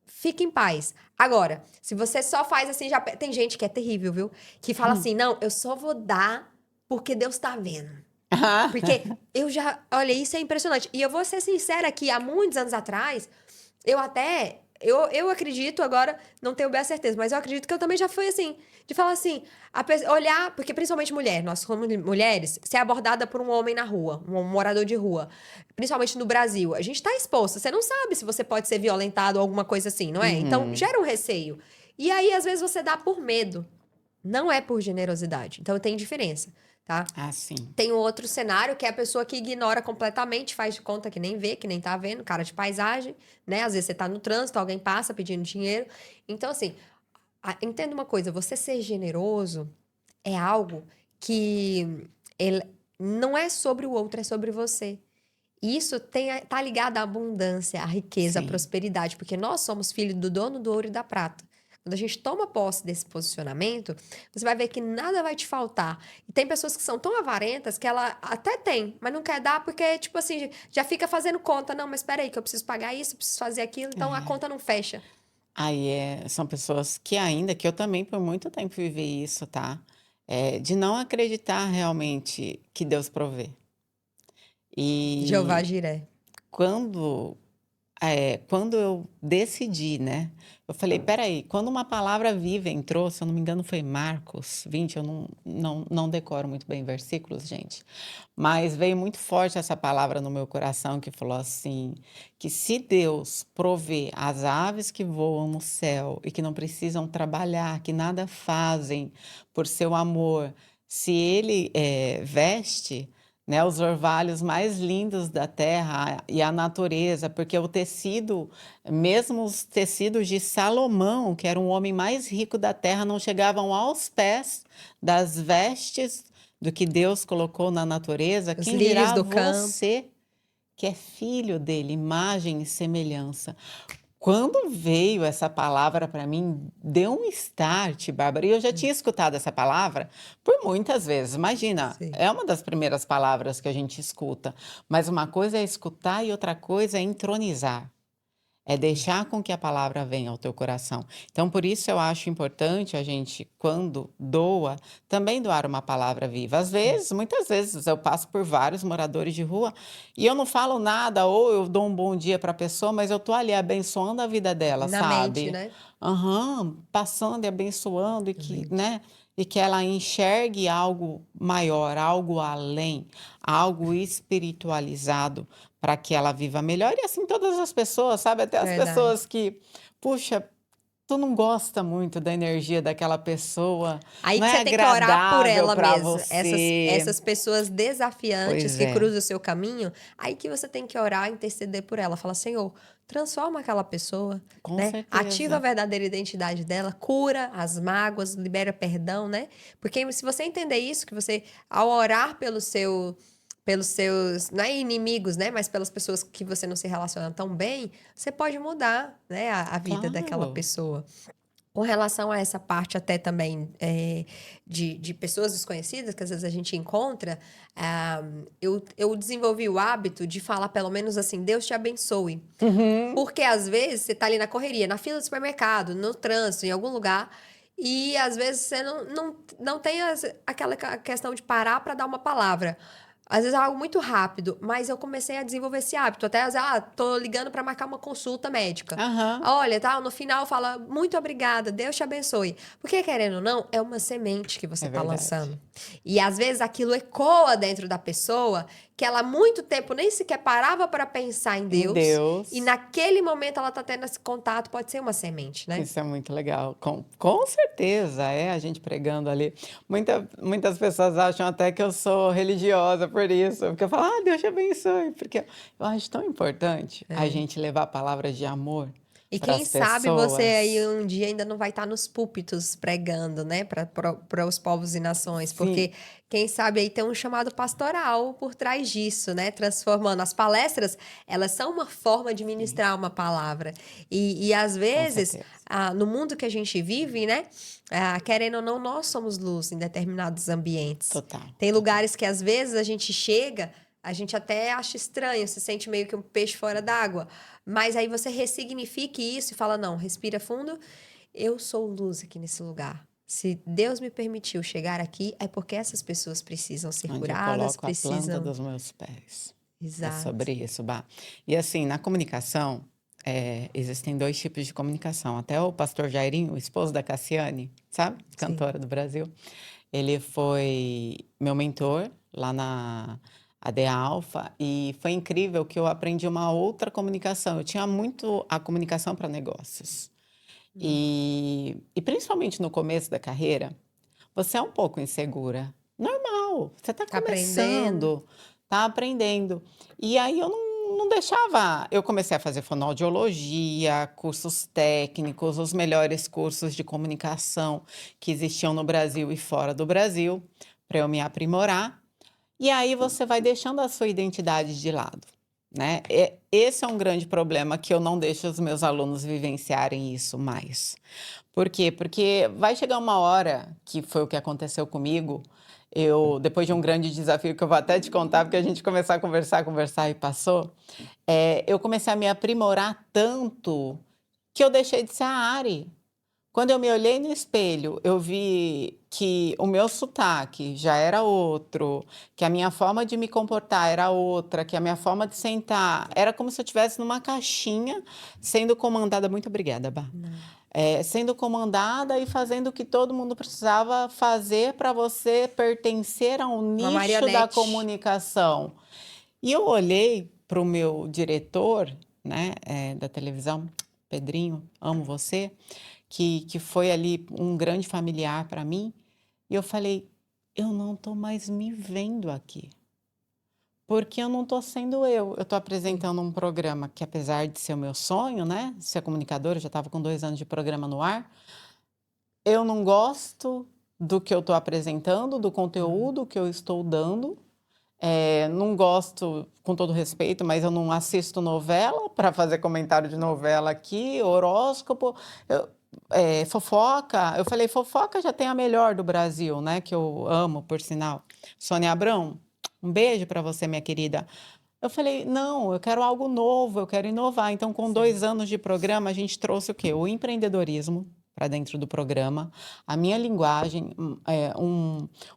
fique em paz. Agora, se você só faz assim, já tem gente que é terrível, viu? Que fala assim: "Não, eu só vou dar porque Deus tá vendo". Porque olha, isso é impressionante. E eu vou ser sincera que há muitos anos atrás, eu acredito, agora não tenho bem a certeza, mas eu acredito que eu também já fui assim, de falar assim, olhar, porque principalmente mulher, nós como mulheres, ser abordada por um homem na rua, um morador de rua, principalmente no Brasil, a gente tá exposto, você não sabe se você pode ser violentado ou alguma coisa assim, não é? Então gera um receio. E aí, às vezes, você dá por medo, não é por generosidade. Então tem diferença. Tá? Sim. Tem um outro cenário que é a pessoa que ignora completamente, faz de conta que nem vê, que nem tá vendo, cara de paisagem, né? Às vezes você tá no trânsito, alguém passa pedindo dinheiro. Então, assim, entenda uma coisa, você ser generoso é algo que não é sobre o outro, é sobre você. E isso tá ligado à abundância, à riqueza, à prosperidade, porque nós somos filhos do dono do ouro e da prata. Quando a gente toma posse desse posicionamento, você vai ver que nada vai te faltar. E tem pessoas que são tão avarentas que ela até tem, mas não quer dar porque, tipo assim, já fica fazendo conta. Não, mas espera aí, que eu preciso pagar isso, eu preciso fazer aquilo, então a conta não fecha. Aí são pessoas que eu também por muito tempo vivi isso, tá? De não acreditar realmente que Deus provê. Jeová E Jiré. quando eu decidi, né? Eu falei, peraí, quando uma palavra viva entrou, se eu não me engano foi Marcos 20, eu não decoro muito bem versículos, gente. Mas veio muito forte essa palavra no meu coração que falou assim, que se Deus provê as aves que voam no céu e que não precisam trabalhar, que nada fazem por seu amor, se Ele veste, né, os orvalhos mais lindos da terra e a natureza, porque o tecido, mesmo os tecidos de Salomão, que era um homem mais rico da terra, não chegavam aos pés das vestes do que Deus colocou na natureza. Os Quem lírios dirá do campo. você, que é filho dele, imagem e semelhança. Quando veio essa palavra para mim, deu um start, Bárbara. E eu já tinha escutado essa palavra por muitas vezes. Imagina, Sim. é uma das primeiras palavras que a gente escuta. Mas uma coisa é escutar e outra coisa é entronizar. É deixar com que a palavra venha ao teu coração. Então, por isso eu acho importante a gente, quando doa, também doar uma palavra viva. Às vezes, muitas vezes, eu passo por vários moradores de rua e eu não falo nada, ou eu dou um bom dia para a pessoa, mas eu tô ali abençoando a vida dela, Na mente, sabe? né? Aham, passando e abençoando e Na que, mente. né? E que ela enxergue algo maior, algo além, algo espiritualizado para que ela viva melhor. E assim todas as pessoas, sabe? Até as Verdade. pessoas que, puxa, tu não gosta muito da energia daquela pessoa, Aí não que é você tem que orar por agradável ela para mesmo. Essas, você. essas pessoas desafiantes Pois que é, cruzam o seu caminho, aí que você tem que orar, interceder por ela. Fala, Senhor, transforma aquela pessoa, com né? Ativa a certeza. verdadeira identidade dela, cura as mágoas, libera perdão, né? Porque se você entender isso, que você, ao orar pelos seus, não é inimigos, né? Mas pelas pessoas que você não se relaciona tão bem, você pode mudar, né? A vida daquela Claro. pessoa. Com relação a essa parte até também de pessoas desconhecidas, que às vezes a gente encontra, eu desenvolvi o hábito de falar pelo menos assim, Deus te abençoe. Uhum. Porque às vezes você tá ali na correria, na fila do supermercado, no trânsito, em algum lugar, e às vezes você não tem aquela questão de parar para dar uma palavra. Às vezes é algo muito rápido, mas eu comecei a desenvolver esse hábito. Até, às vezes, tô ligando para marcar uma consulta médica. Aham, Olha, tá, no final fala, muito obrigada, Deus te abençoe. Porque, querendo ou não, é uma semente que você é tá verdade. lançando. E às vezes aquilo ecoa dentro da pessoa, que ela há muito tempo nem sequer parava para pensar em Em Deus. E Deus. naquele momento ela tá tendo esse contato, pode ser uma semente, né? Isso é muito legal. Com certeza, é a gente pregando ali. Muitas pessoas acham até que eu sou religiosa por isso, porque eu falo, ah, Deus te abençoe, porque eu acho tão importante a É. gente levar palavras de amor E para quem as sabe você aí pessoas. um dia ainda não vai estar nos púlpitos pregando, né, para os povos e nações, Sim, porque quem sabe aí tem um chamado pastoral por trás disso, né, transformando as palestras, elas são uma forma de sim, ministrar uma palavra e às com vezes certeza. no mundo que a gente vive, né, querendo ou não, nós somos luz em determinados ambientes. Total, Tem total. lugares que às vezes a gente chega, a gente até acha estranho, se sente meio que um peixe fora d'água. Mas aí você ressignifique isso e fala: não, respira fundo, eu sou luz aqui nesse lugar. Se Deus me permitiu chegar aqui, é porque essas pessoas precisam ser Onde eu curadas, coloco a planta precisam. dos meus pés. É Exato. sobre isso, Bá. E assim, na comunicação, existem dois tipos de comunicação. Até o pastor Jairinho, o esposo da Cassiane, sabe? Sim. Cantora do Brasil. Ele foi meu mentor lá na AD Alpha e foi incrível que eu aprendi uma outra comunicação. Eu tinha muito a comunicação para negócios. E principalmente no começo da carreira, você é um pouco insegura. Normal, você está Tá aprendendo. começando, está aprendendo. E aí eu não deixava. Eu comecei a fazer fonoaudiologia, cursos técnicos, os melhores cursos de comunicação que existiam no Brasil e fora do Brasil, para eu me aprimorar. E aí você vai deixando a sua identidade de lado, né? Esse é um grande problema que eu não deixo os meus alunos vivenciarem isso mais. Por quê? Porque vai chegar uma hora, que foi o que aconteceu comigo, depois de um grande desafio que eu vou até te contar, porque a gente começou a conversar e passou, eu comecei a me aprimorar tanto que eu deixei de ser a Ari. Quando eu me olhei no espelho, eu vi que o meu sotaque já era outro, que a minha forma de me comportar era outra, que a minha forma de sentar era como se eu estivesse numa caixinha sendo comandada. Muito obrigada, Bá. Não. Sendo comandada e fazendo o que todo mundo precisava fazer para você pertencer a um Uma nicho da marionete. comunicação. E eu olhei para o meu diretor, né, da televisão, Pedrinho, amo você, que foi ali um grande familiar para mim, e eu falei: eu não estou mais me vendo aqui, porque eu não estou sendo eu. Eu estou Sim. apresentando um programa que, apesar de ser o meu sonho, né, ser comunicadora, eu já estava com 2 anos de programa no ar, eu não gosto do que eu estou apresentando, do Uhum. conteúdo que eu estou dando. Não gosto, com todo respeito, mas eu não assisto novela para fazer comentário de novela aqui, horóscopo, fofoca. Eu falei, fofoca já tem a melhor do Brasil, né? Que eu amo, por sinal. Sônia Abrão, um beijo para você, minha querida. Eu falei, não, eu quero algo novo, eu quero inovar. Então, com 2 anos de programa, a gente trouxe o quê? O empreendedorismo para dentro do programa, a minha linguagem,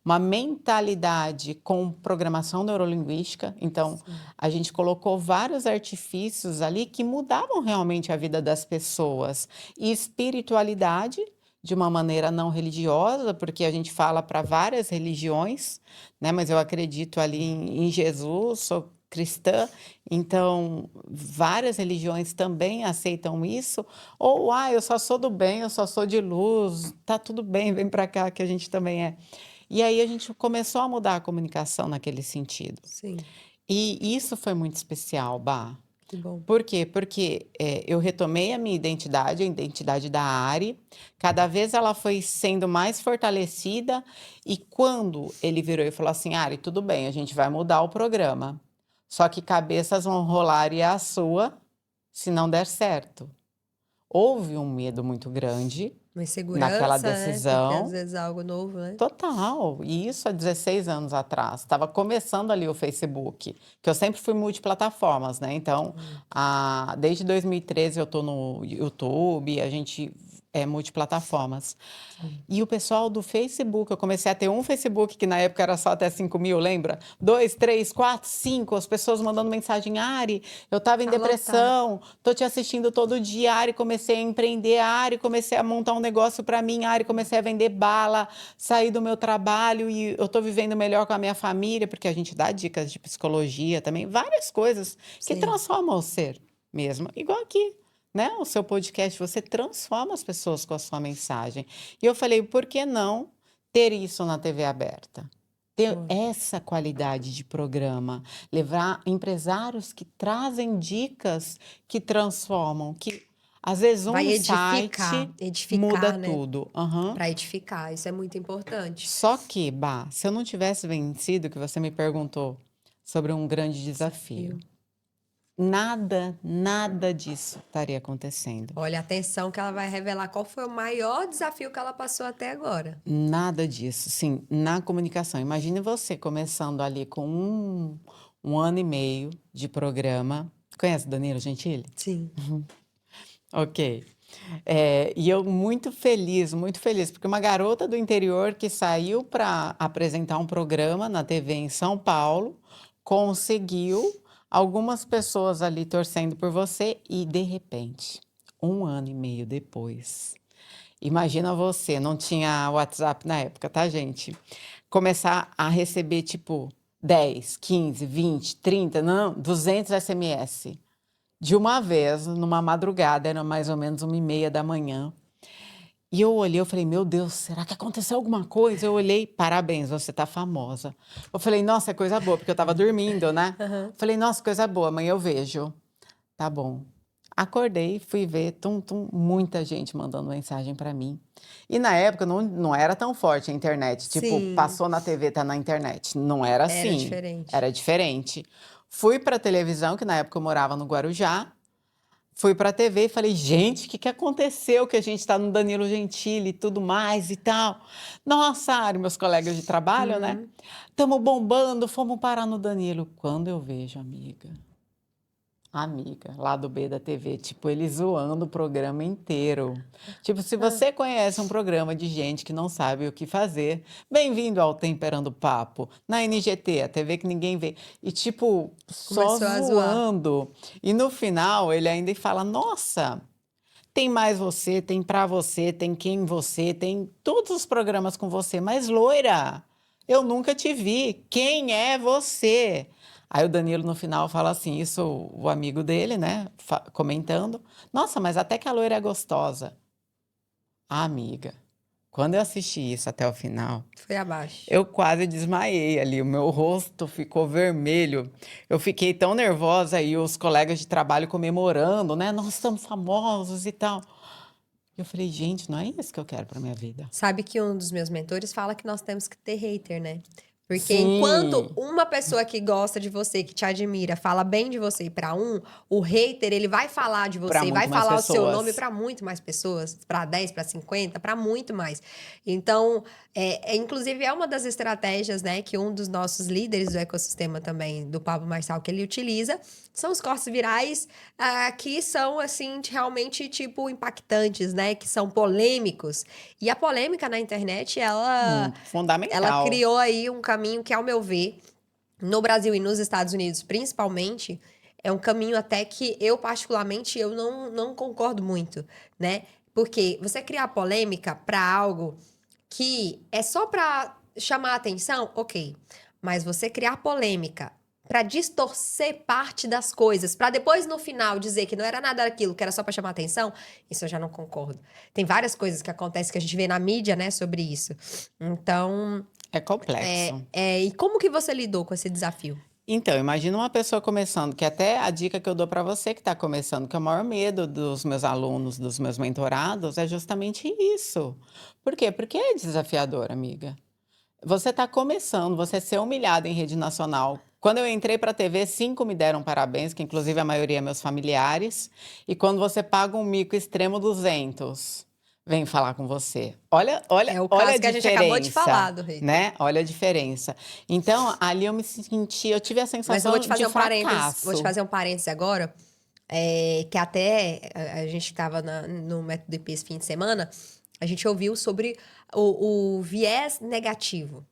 uma mentalidade com programação neurolinguística. Então, a gente colocou vários artifícios ali que mudavam realmente a vida das pessoas. E espiritualidade, de uma maneira não religiosa, porque a gente fala para várias religiões, né? Mas eu acredito ali em Jesus, sou cristã, então várias religiões também aceitam isso, ou eu só sou do bem, eu só sou de luz, tá tudo bem, vem para cá que a gente também é. E aí a gente começou a mudar a comunicação naquele sentido. Sim, E isso foi muito especial, Bá. que bom. Por quê? Porque eu retomei a minha identidade, a identidade da Ari. Cada vez ela foi sendo mais fortalecida. E quando ele virou e falou assim, Ari, tudo bem, a gente vai mudar o programa. Só que cabeças vão rolar e a sua, se não der certo. Houve um medo muito grande Uma insegurança, naquela né? Porque decisão. às vezes é algo novo, né? Total, e isso há 16 anos atrás. Estava começando ali o Facebook, que eu sempre fui multiplataformas, né? Então, desde 2013 eu estou no YouTube, a gente é multiplataformas. E o pessoal do Facebook, eu comecei a ter um Facebook que na época era só até 5.000, lembra? 2, 3, 4, 5, as pessoas mandando mensagem, Ari, eu estava em depressão, tô te assistindo todo dia, Ari, comecei a empreender, Ari, comecei a montar um negócio para mim, Ari, comecei a vender bala, saí do meu trabalho e eu tô vivendo melhor com a minha família, porque a gente dá dicas de psicologia também, várias coisas que transformam o ser mesmo, igual aqui. Né? O seu podcast, você transforma as pessoas com a sua mensagem. E eu falei, por que não ter isso na TV aberta? Ter essa qualidade de programa, levar empresários que trazem dicas que transformam, que às vezes Vai insight edificar, muda né? tudo. Para edificar, isso é muito importante. Só que, Bá, se eu não tivesse vencido, que você me perguntou sobre um grande desafio. Nada disso estaria acontecendo. Olha, atenção que ela vai revelar qual foi o maior desafio que ela passou até agora. Nada disso, sim, na comunicação. Imagine você começando ali com um ano e meio de programa. Conhece Danilo Gentili? Sim. Ok. E eu muito feliz, porque uma garota do interior que saiu para apresentar um programa na TV em São Paulo, conseguiu algumas pessoas ali torcendo por você e, de repente, 1 ano e meio depois, imagina você, não tinha WhatsApp na época, tá, gente? Começar a receber, tipo, 10, 15, 20, 30, não, 200 SMS. De uma vez, numa madrugada, era mais ou menos 1h30 da manhã. E eu olhei, eu falei, meu Deus, será que aconteceu alguma coisa? Eu olhei, parabéns, você tá famosa. Eu falei, nossa, é coisa boa, porque eu tava dormindo, né? Falei, nossa, coisa boa, amanhã eu vejo. Tá bom. Acordei, fui ver, muita gente mandando mensagem para mim. E na época não era tão forte a internet, tipo, Sim. passou na TV, tá na internet. Não era assim. Era diferente. Era diferente. Fui pra televisão, que na época eu morava no Guarujá. Fui pra TV e falei, gente, o que aconteceu que a gente tá no Danilo Gentili e tudo mais e tal? Nossa, Ari, meus colegas de trabalho, né? Tamo bombando, fomos parar no Danilo. Quando eu vejo, amiga, lá do B da TV, tipo, ele zoando o programa inteiro. Tipo, se você conhece um programa de gente que não sabe o que fazer, bem-vindo ao Temperando Papo, na NGT, a TV que ninguém vê. E, tipo, só zoando. E no final, ele ainda fala, nossa, tem Mais Você, tem Pra Você, tem Quem Você, tem todos os programas com você, mas loira, eu nunca te vi. Quem é você? Aí o Danilo, no final, fala assim, isso o amigo dele, né, comentando. Nossa, mas até que a loira é gostosa. Amiga, quando eu assisti isso até o final... Foi abaixo. Eu quase desmaiei ali, o meu rosto ficou vermelho. Eu fiquei tão nervosa e os colegas de trabalho comemorando, né? Nós estamos famosos e tal. Eu falei, gente, não é isso que eu quero para minha vida. Sabe que um dos meus mentores fala que nós temos que ter hater, né? Porque Sim. enquanto uma pessoa que gosta de você, que te admira, fala bem de você para o hater, ele vai falar de Pra você, muito vai mais falar o seu pessoas. nome para muito mais pessoas, para 10, para 50, para muito mais. Então, inclusive é uma das estratégias, né, que um dos nossos líderes do ecossistema também, do Pablo Marçal, que ele utiliza, são os cortes virais que são, assim, realmente, tipo, impactantes, né, que são polêmicos. E a polêmica na internet, ela Fundamental. criou aí um caminho que, ao meu ver, no Brasil e nos Estados Unidos, principalmente, é um caminho até que eu, particularmente, eu não concordo muito, né? Porque você criar polêmica para algo que é só para chamar a atenção, ok. Mas você criar polêmica para distorcer parte das coisas, para depois no final dizer que não era nada daquilo, que era só para chamar atenção, isso eu já não concordo. Tem várias coisas que acontecem que a gente vê na mídia, né, sobre isso. Então, É complexo. e como que você lidou com esse desafio? Então, imagina uma pessoa começando, que até a dica que eu dou para você que está começando, que é o maior medo dos meus alunos, dos meus mentorados, é justamente isso. Por quê? Porque é desafiador, amiga. Você está começando, você ser humilhado em rede nacional. Quando eu entrei para a TV, 5 me deram parabéns, que inclusive a maioria é meus familiares. E quando você paga um mico extremo, 200, vem falar com você. Olha É o a caso que a gente acabou de falar diferença, do hater. né? Olha a diferença. Então, ali eu tive a Mas eu sensação vou te fazer de um parênteses, fracasso. agora, que até a gente estava no Método IP esse fim de semana, a gente ouviu sobre o viés negativo.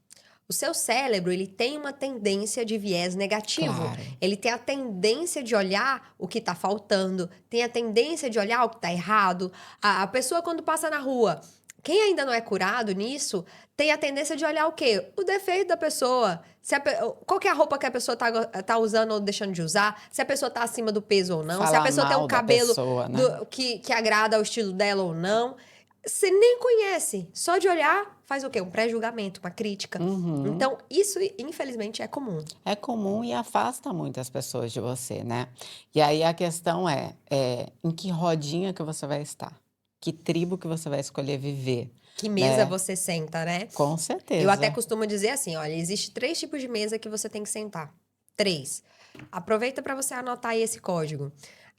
O seu cérebro, ele tem uma tendência de viés negativo. Claro. Ele tem a tendência de olhar o que tá faltando, tem a tendência de olhar o que tá errado. A pessoa, quando passa na rua, quem ainda não é curado nisso, tem a tendência de olhar o quê? O defeito da pessoa. Qual que é a roupa que a pessoa tá usando ou deixando de usar? Se a pessoa tá acima do peso ou não? Se a Falar pessoa tem um mal da cabelo pessoa, né? que agrada ao estilo dela ou não. Você nem conhece. Só de olhar, faz o quê? Um pré-julgamento, uma crítica. Uhum. Então, isso, infelizmente, é comum. É comum e afasta muitas pessoas de você, né? E aí a questão é em que rodinha que você vai estar? Que tribo que você vai escolher viver, Que mesa né? você senta, né? Com Eu certeza. até costumo dizer assim, olha, existe 3 tipos de mesa que você tem que sentar. 3. Aproveita para você anotar aí esse código.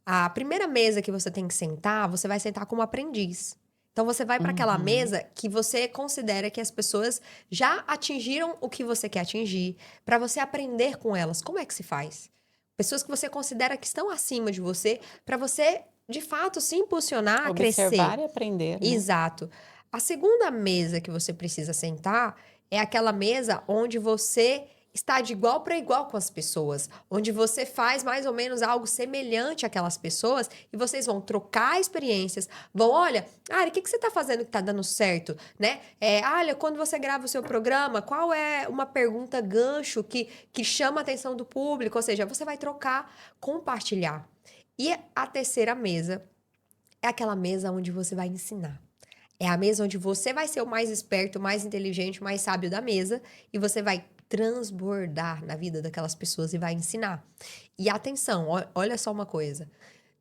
A primeira mesa que você tem que sentar, você vai sentar como aprendiz. Então você vai para aquela Uhum. mesa que você considera que as pessoas já atingiram o que você quer atingir, para você aprender com elas. Como é que se faz? Pessoas que você considera que estão acima de você, para você de fato se impulsionar a crescer. Observar e aprender, né? Exato. A segunda mesa que você precisa sentar é aquela mesa onde você está de igual para igual com as pessoas, onde você faz mais ou menos algo semelhante àquelas pessoas e vocês vão trocar experiências, vão, olha, Ari, o que você está fazendo que está dando certo, né? Olha, quando você grava o seu programa, qual é uma pergunta gancho que chama a atenção do público? Ou seja, você vai trocar, compartilhar. E a terceira mesa é aquela mesa onde você vai ensinar. É a mesa onde você vai ser o mais esperto, o mais inteligente, o mais sábio da mesa e você vai transbordar na vida daquelas pessoas e vai ensinar. E atenção, olha só uma coisa.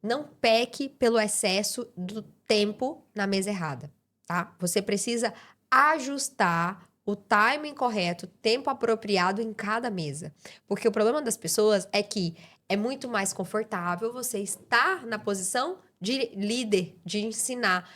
Não peque pelo excesso do tempo na mesa errada, tá? Você precisa ajustar o timing correto, o tempo apropriado em cada mesa. Porque o problema das pessoas é que é muito mais confortável você estar na posição de líder, de ensinar,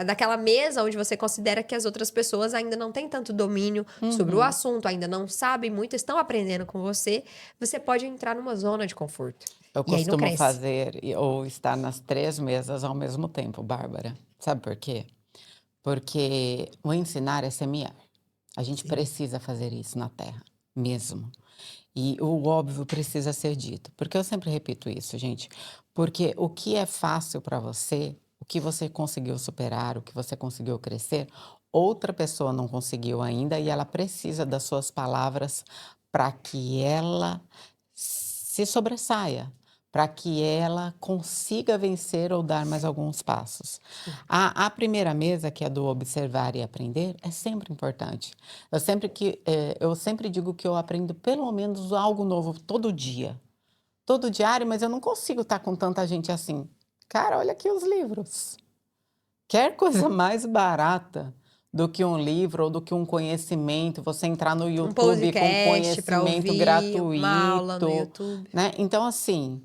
daquela mesa onde você considera que as outras pessoas ainda não têm tanto domínio sobre o assunto, ainda não sabem muito, estão aprendendo com você, você pode entrar numa zona de conforto. Eu E aí não costumo cresce. fazer ou estar nas 3 mesas ao mesmo tempo, Bárbara. Sabe por quê? Porque o ensinar é semear. A gente precisa fazer isso na Terra, mesmo. E o óbvio precisa ser dito. Porque eu sempre repito isso, gente. Porque o que é fácil para você, o que você conseguiu superar, o que você conseguiu crescer, outra pessoa não conseguiu ainda e ela precisa das suas palavras para que ela se sobressaia, para que ela consiga vencer ou dar mais alguns passos. A primeira mesa, que é do observar e aprender, é sempre importante. Eu sempre digo que eu aprendo pelo menos algo novo todo dia. Todo diário, mas eu não consigo estar com tanta gente assim. Cara, olha aqui os livros. Quer coisa mais barata do que um livro ou do que um conhecimento, você entrar no YouTube podcast com conhecimento ouvir, gratuito, uma aula no YouTube. né? Então, assim,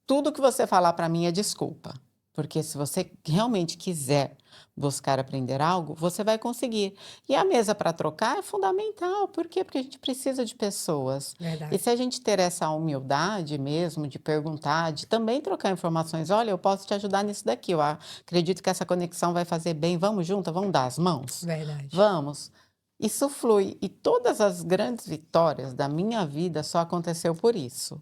tudo que você falar para mim é desculpa. Porque se você realmente quiser buscar aprender algo, você vai conseguir. E a mesa para trocar é fundamental. Por quê? Porque a gente precisa de pessoas. E Verdade. se a gente ter essa humildade mesmo de perguntar, de também trocar informações, olha, eu posso te ajudar nisso daqui, eu acredito que essa conexão vai fazer bem, vamos juntas, vamos dar as mãos? Verdade. Vamos. Isso flui. E todas as grandes vitórias da minha vida só aconteceu por isso.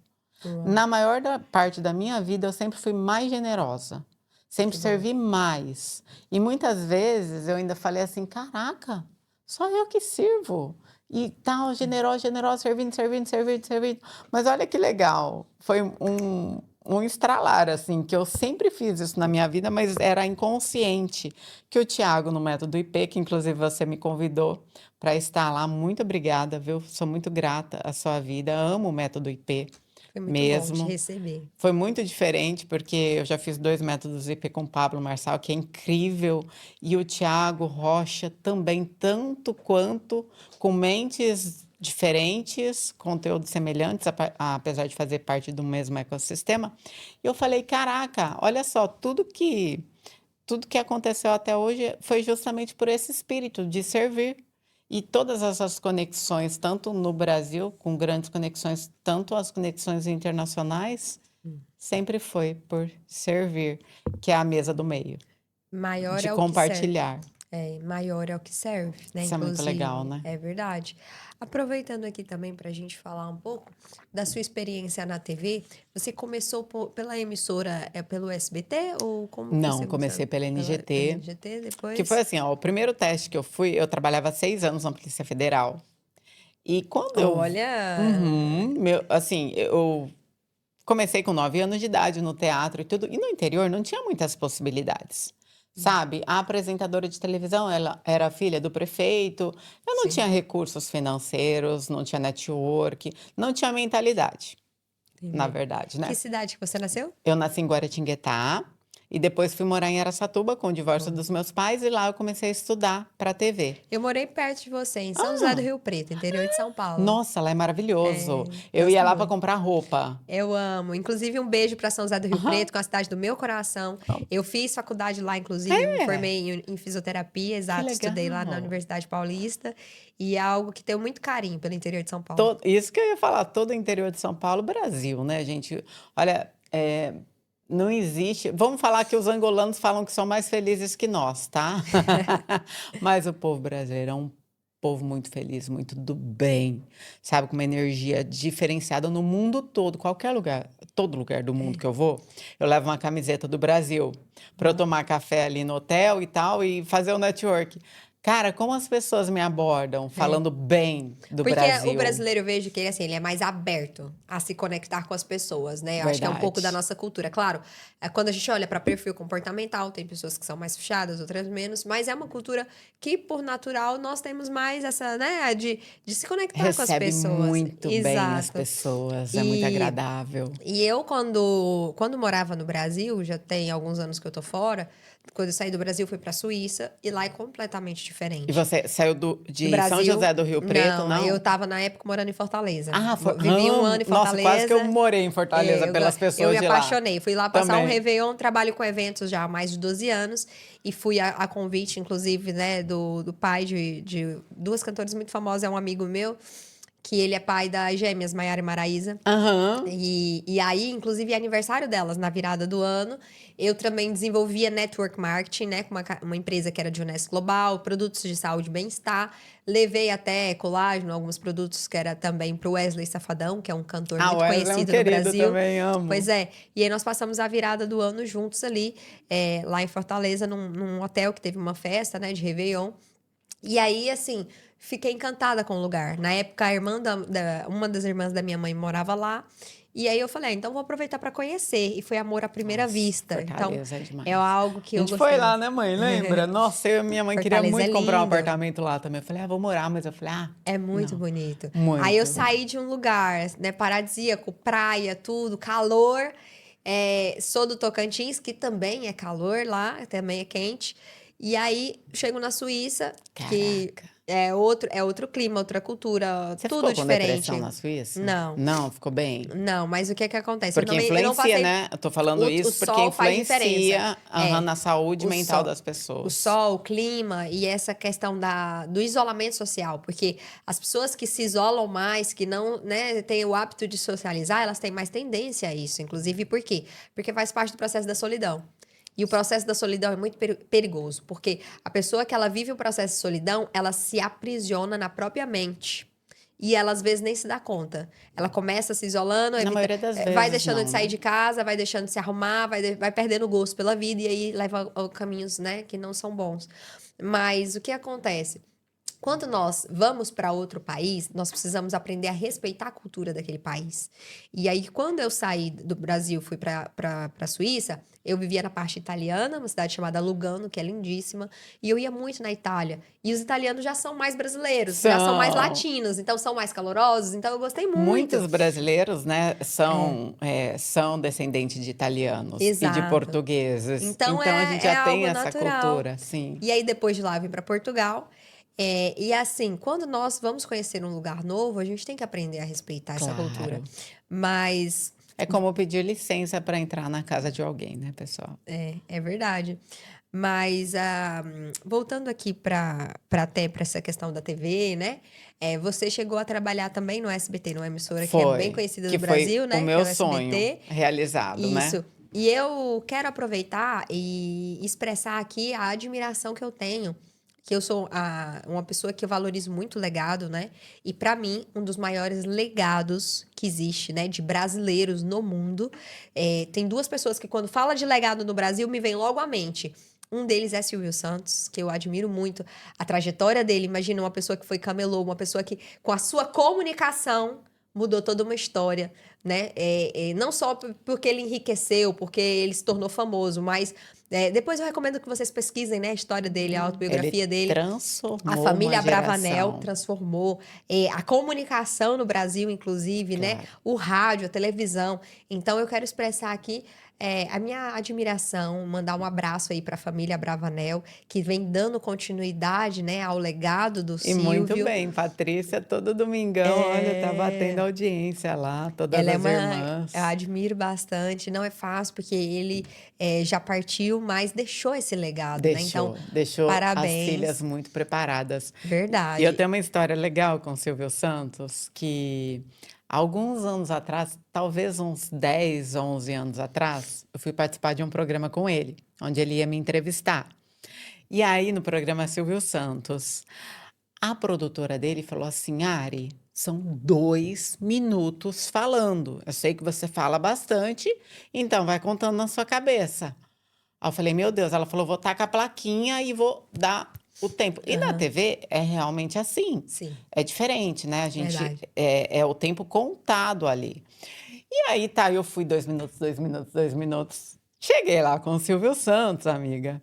Na maior parte da minha vida, eu sempre fui mais generosa. Sempre servi mais. E muitas vezes eu ainda falei assim, caraca, só eu que sirvo. E tal, generosa, servindo. Mas olha que legal. Foi um estralar, assim, que eu sempre fiz isso na minha vida, mas era inconsciente. Que o Thiago, no Método IP, que inclusive você me convidou para estar lá, muito obrigada, viu? Sou muito grata à sua vida, amo o Método IP. Foi muito Mesmo. bom te receber. Foi muito diferente, porque eu já fiz 2 métodos IP com o Pablo Marçal, que é incrível, e o Thiago Rocha também, tanto quanto, com mentes diferentes, conteúdos semelhantes, apesar de fazer parte do mesmo ecossistema. E eu falei, caraca, olha só, tudo que aconteceu até hoje foi justamente por esse espírito de servir. E todas essas conexões, tanto no Brasil, com grandes conexões, tanto as conexões internacionais, sempre foi por servir, que é a mesa do meio, Maior de é o que serve. compartilhar. Maior é o que serve, né? Isso é muito legal, né? É verdade. Aproveitando aqui também para a gente falar um pouco da sua experiência na TV, você começou pela emissora, pelo SBT ou como que Não, você comecei pela NGT, pela NGT, depois... que foi assim, ó, o primeiro teste que eu fui, eu trabalhava 6 anos na Polícia Federal. E quando Olha! assim, eu comecei com 9 anos de idade no teatro e tudo, e no interior não tinha muitas possibilidades. Sabe, a apresentadora de televisão, ela era filha do prefeito, eu não Sim. tinha recursos financeiros, não tinha network, não tinha mentalidade, na verdade, né? Que cidade que você nasceu? Eu nasci em Guaratinguetá e depois fui morar em Araçatuba com o divórcio dos meus pais e lá eu comecei a estudar para TV. Eu morei perto de você, em São José do Rio Preto, interior de São Paulo. Nossa, lá é maravilhoso. Eu ia lá para comprar roupa. Eu amo. Inclusive, um beijo para São José do Rio Preto, que é a cidade do meu coração. Eu fiz faculdade lá, inclusive, me formei em fisioterapia, exato, estudei lá na Universidade Paulista. E é algo que tenho muito carinho pelo interior de São Paulo. Isso que eu ia falar, todo o interior de São Paulo, Brasil, né, gente? Olha, não existe. Vamos falar que os angolanos falam que são mais felizes que nós, tá? Mas o povo brasileiro é um povo muito feliz, muito do bem, sabe? Com uma energia diferenciada no mundo todo, qualquer lugar, todo lugar do mundo que eu vou, eu levo uma camiseta do Brasil para eu tomar café ali no hotel e tal e fazer o network. Cara, como as pessoas me abordam falando bem do Brasil. Porque o brasileiro, eu vejo que ele, assim, ele é mais aberto a se conectar com as pessoas, né? Eu acho que é um pouco da nossa cultura. Claro, quando a gente olha para perfil comportamental, tem pessoas que são mais fechadas, outras menos, mas é uma cultura que, por natural, nós temos mais essa, né, de se conectar com as pessoas. Recebe muito bem as pessoas, é muito agradável. E eu, quando morava no Brasil, já tem alguns anos que eu tô fora, quando eu saí do Brasil, fui pra Suíça, e lá é completamente diferente. E você saiu de Brasil, São José do Rio Preto, não? Eu tava, na época, morando em Fortaleza. Vivi 1 ano em Fortaleza. Nossa, quase que eu morei em Fortaleza pelas pessoas de lá. Eu me apaixonei. Fui lá passar Também. um Réveillon, trabalho com eventos já há mais de 12 anos. E fui a convite, inclusive, né, do pai de 2 cantores muito famosos, é um amigo meu, que ele é pai das gêmeas, Maiara e Maraísa. E aí, inclusive, é aniversário delas, na virada do ano. Eu também desenvolvia network marketing, né? Com uma empresa que era de Unesco Global, produtos de saúde e bem-estar. Levei até colágeno, alguns produtos que era também pro Wesley Safadão, que é um cantor muito conhecido no Brasil. Também amo. Pois é. E aí nós passamos a virada do ano juntos ali, lá em Fortaleza, num hotel que teve uma festa, né? De Réveillon. E aí, assim, fiquei encantada com o lugar. Na época, a irmã uma das irmãs da minha mãe morava lá. E aí eu falei, então vou aproveitar para conhecer. E foi amor à primeira vista. Fortaleza então, é demais. é algo que eu gostei. A gente foi lá, né, mãe? Lembra? Nossa, eu e minha mãe queria muito comprar um apartamento lá também. Eu falei, vou morar, mas eu falei, é muito bonito. Muito aí eu saí de um lugar, né, paradisíaco, praia, tudo, calor. Sou do Tocantins, que também é calor lá, também é quente. E aí, chego na Suíça, Caraca. que é outro clima, outra cultura, Você tudo ficou com diferente. depressão na Suíça? Não. Não, ficou bem? Não, mas o que que acontece? Porque eu não influencia, passei... né? Eu tô falando O isso porque sol faz diferença. influencia na saúde o mental sol. das O pessoas. sol, o clima e essa questão do isolamento social. Porque as pessoas que se isolam mais, que não, né, têm o hábito de socializar, elas têm mais tendência a isso. Inclusive, por quê? Porque faz parte do processo da solidão. E o processo da solidão é muito perigoso, porque a pessoa que ela vive o processo de solidão, ela se aprisiona na própria mente. E ela, às vezes, nem se dá conta. Ela começa se isolando, Na maioria das vai vezes, deixando não, de sair né? de casa, vai deixando de se arrumar, vai perdendo o gosto pela vida, e aí leva a caminhos, né, que não são bons. Mas o que acontece? Quando nós vamos para outro país, nós precisamos aprender a respeitar a cultura daquele país. E aí, quando eu saí do Brasil, fui para a Suíça, eu vivia na parte italiana, uma cidade chamada Lugano, que é lindíssima, e eu ia muito na Itália. E os italianos já são mais brasileiros, já são mais latinos, então são mais calorosos, então eu gostei muito. Muitos brasileiros, né, são descendentes de italianos e de Exato. portugueses. Então, a gente já tem algo essa natural. cultura, sim. E aí, depois de lá, eu vim para Portugal. E assim, quando nós vamos conhecer um lugar novo, a gente tem que aprender a respeitar essa Claro. cultura. Mas É como pedir licença para entrar na casa de alguém, né, pessoal? é verdade. Mas voltando aqui para essa questão da TV, né? Você chegou a trabalhar também no SBT, numa emissora que é bem conhecida que no Brasil, foi né? o Que meu é o sonho SBT. realizado, né? Isso. E eu quero aproveitar e expressar aqui a admiração que eu tenho, que eu sou uma pessoa que eu valorizo muito o legado, né? E para mim, um dos maiores legados que existe, né, de brasileiros no mundo. Tem duas pessoas que quando fala de legado no Brasil, me vem logo à mente. Um deles é Silvio Santos, que eu admiro muito a trajetória dele. Imagina uma pessoa que foi camelô, uma pessoa que, com a sua comunicação, mudou toda uma história, né? Não só porque ele enriqueceu, porque ele se tornou famoso, mas depois eu recomendo que vocês pesquisem, né, a história dele, a autobiografia dele. Transformou A família uma Abravanel geração. transformou a comunicação no Brasil, inclusive, Claro. né? O rádio, a televisão. Então, eu quero expressar aqui a minha admiração, mandar um abraço aí para a família Abravanel, que vem dando continuidade, né, ao legado do E Silvio. muito bem, Patrícia, todo domingão, olha, tá batendo audiência lá, todas Ela as irmãs. eu admiro bastante, não é fácil, porque ele já partiu, mas deixou esse legado, né? Então, Deixou parabéns. as filhas muito preparadas. Verdade. E eu tenho uma história legal com o Silvio Santos, que alguns anos atrás, talvez uns 10, 11 anos atrás, eu fui participar de um programa com ele, onde ele ia me entrevistar. E aí, no programa Silvio Santos, a produtora dele falou assim: Ari, são 2 minutos falando. Eu sei que você fala bastante, então vai contando na sua cabeça. Aí eu falei, meu Deus, ela falou, vou tacar a plaquinha e vou dar o tempo. E na TV é realmente assim. Sim. É diferente, né? A gente Verdade. é o tempo contado ali. E aí tá, eu fui 2 minutos, 2 minutos, 2 minutos. Cheguei lá com o Silvio Santos, amiga.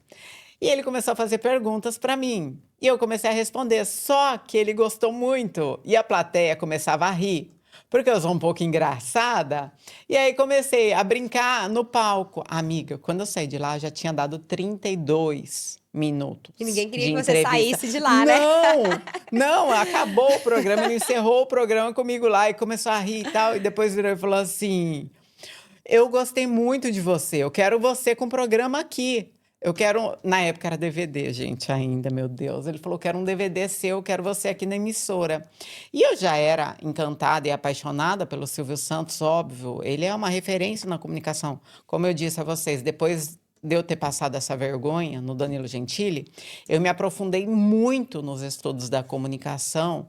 E ele começou a fazer perguntas para mim. E eu comecei a responder, só que ele gostou muito. E a plateia começava a rir, porque eu sou um pouco engraçada. E aí comecei a brincar no palco. Amiga, quando eu saí de lá, já tinha dado 32 minutos. E ninguém queria de que você entrevista. saísse de lá, né? Não, acabou o programa, ele encerrou o programa comigo lá e começou a rir e tal. E depois virou e falou assim: eu gostei muito de você, eu quero você com o programa aqui. Eu quero. Na época era DVD, gente, ainda, meu Deus. Ele falou: quero um DVD seu, quero você aqui na emissora. E eu já era encantada e apaixonada pelo Silvio Santos, óbvio. Ele é uma referência na comunicação. Como eu disse a vocês, depois de eu ter passado essa vergonha no Danilo Gentili, eu me aprofundei muito nos estudos da comunicação.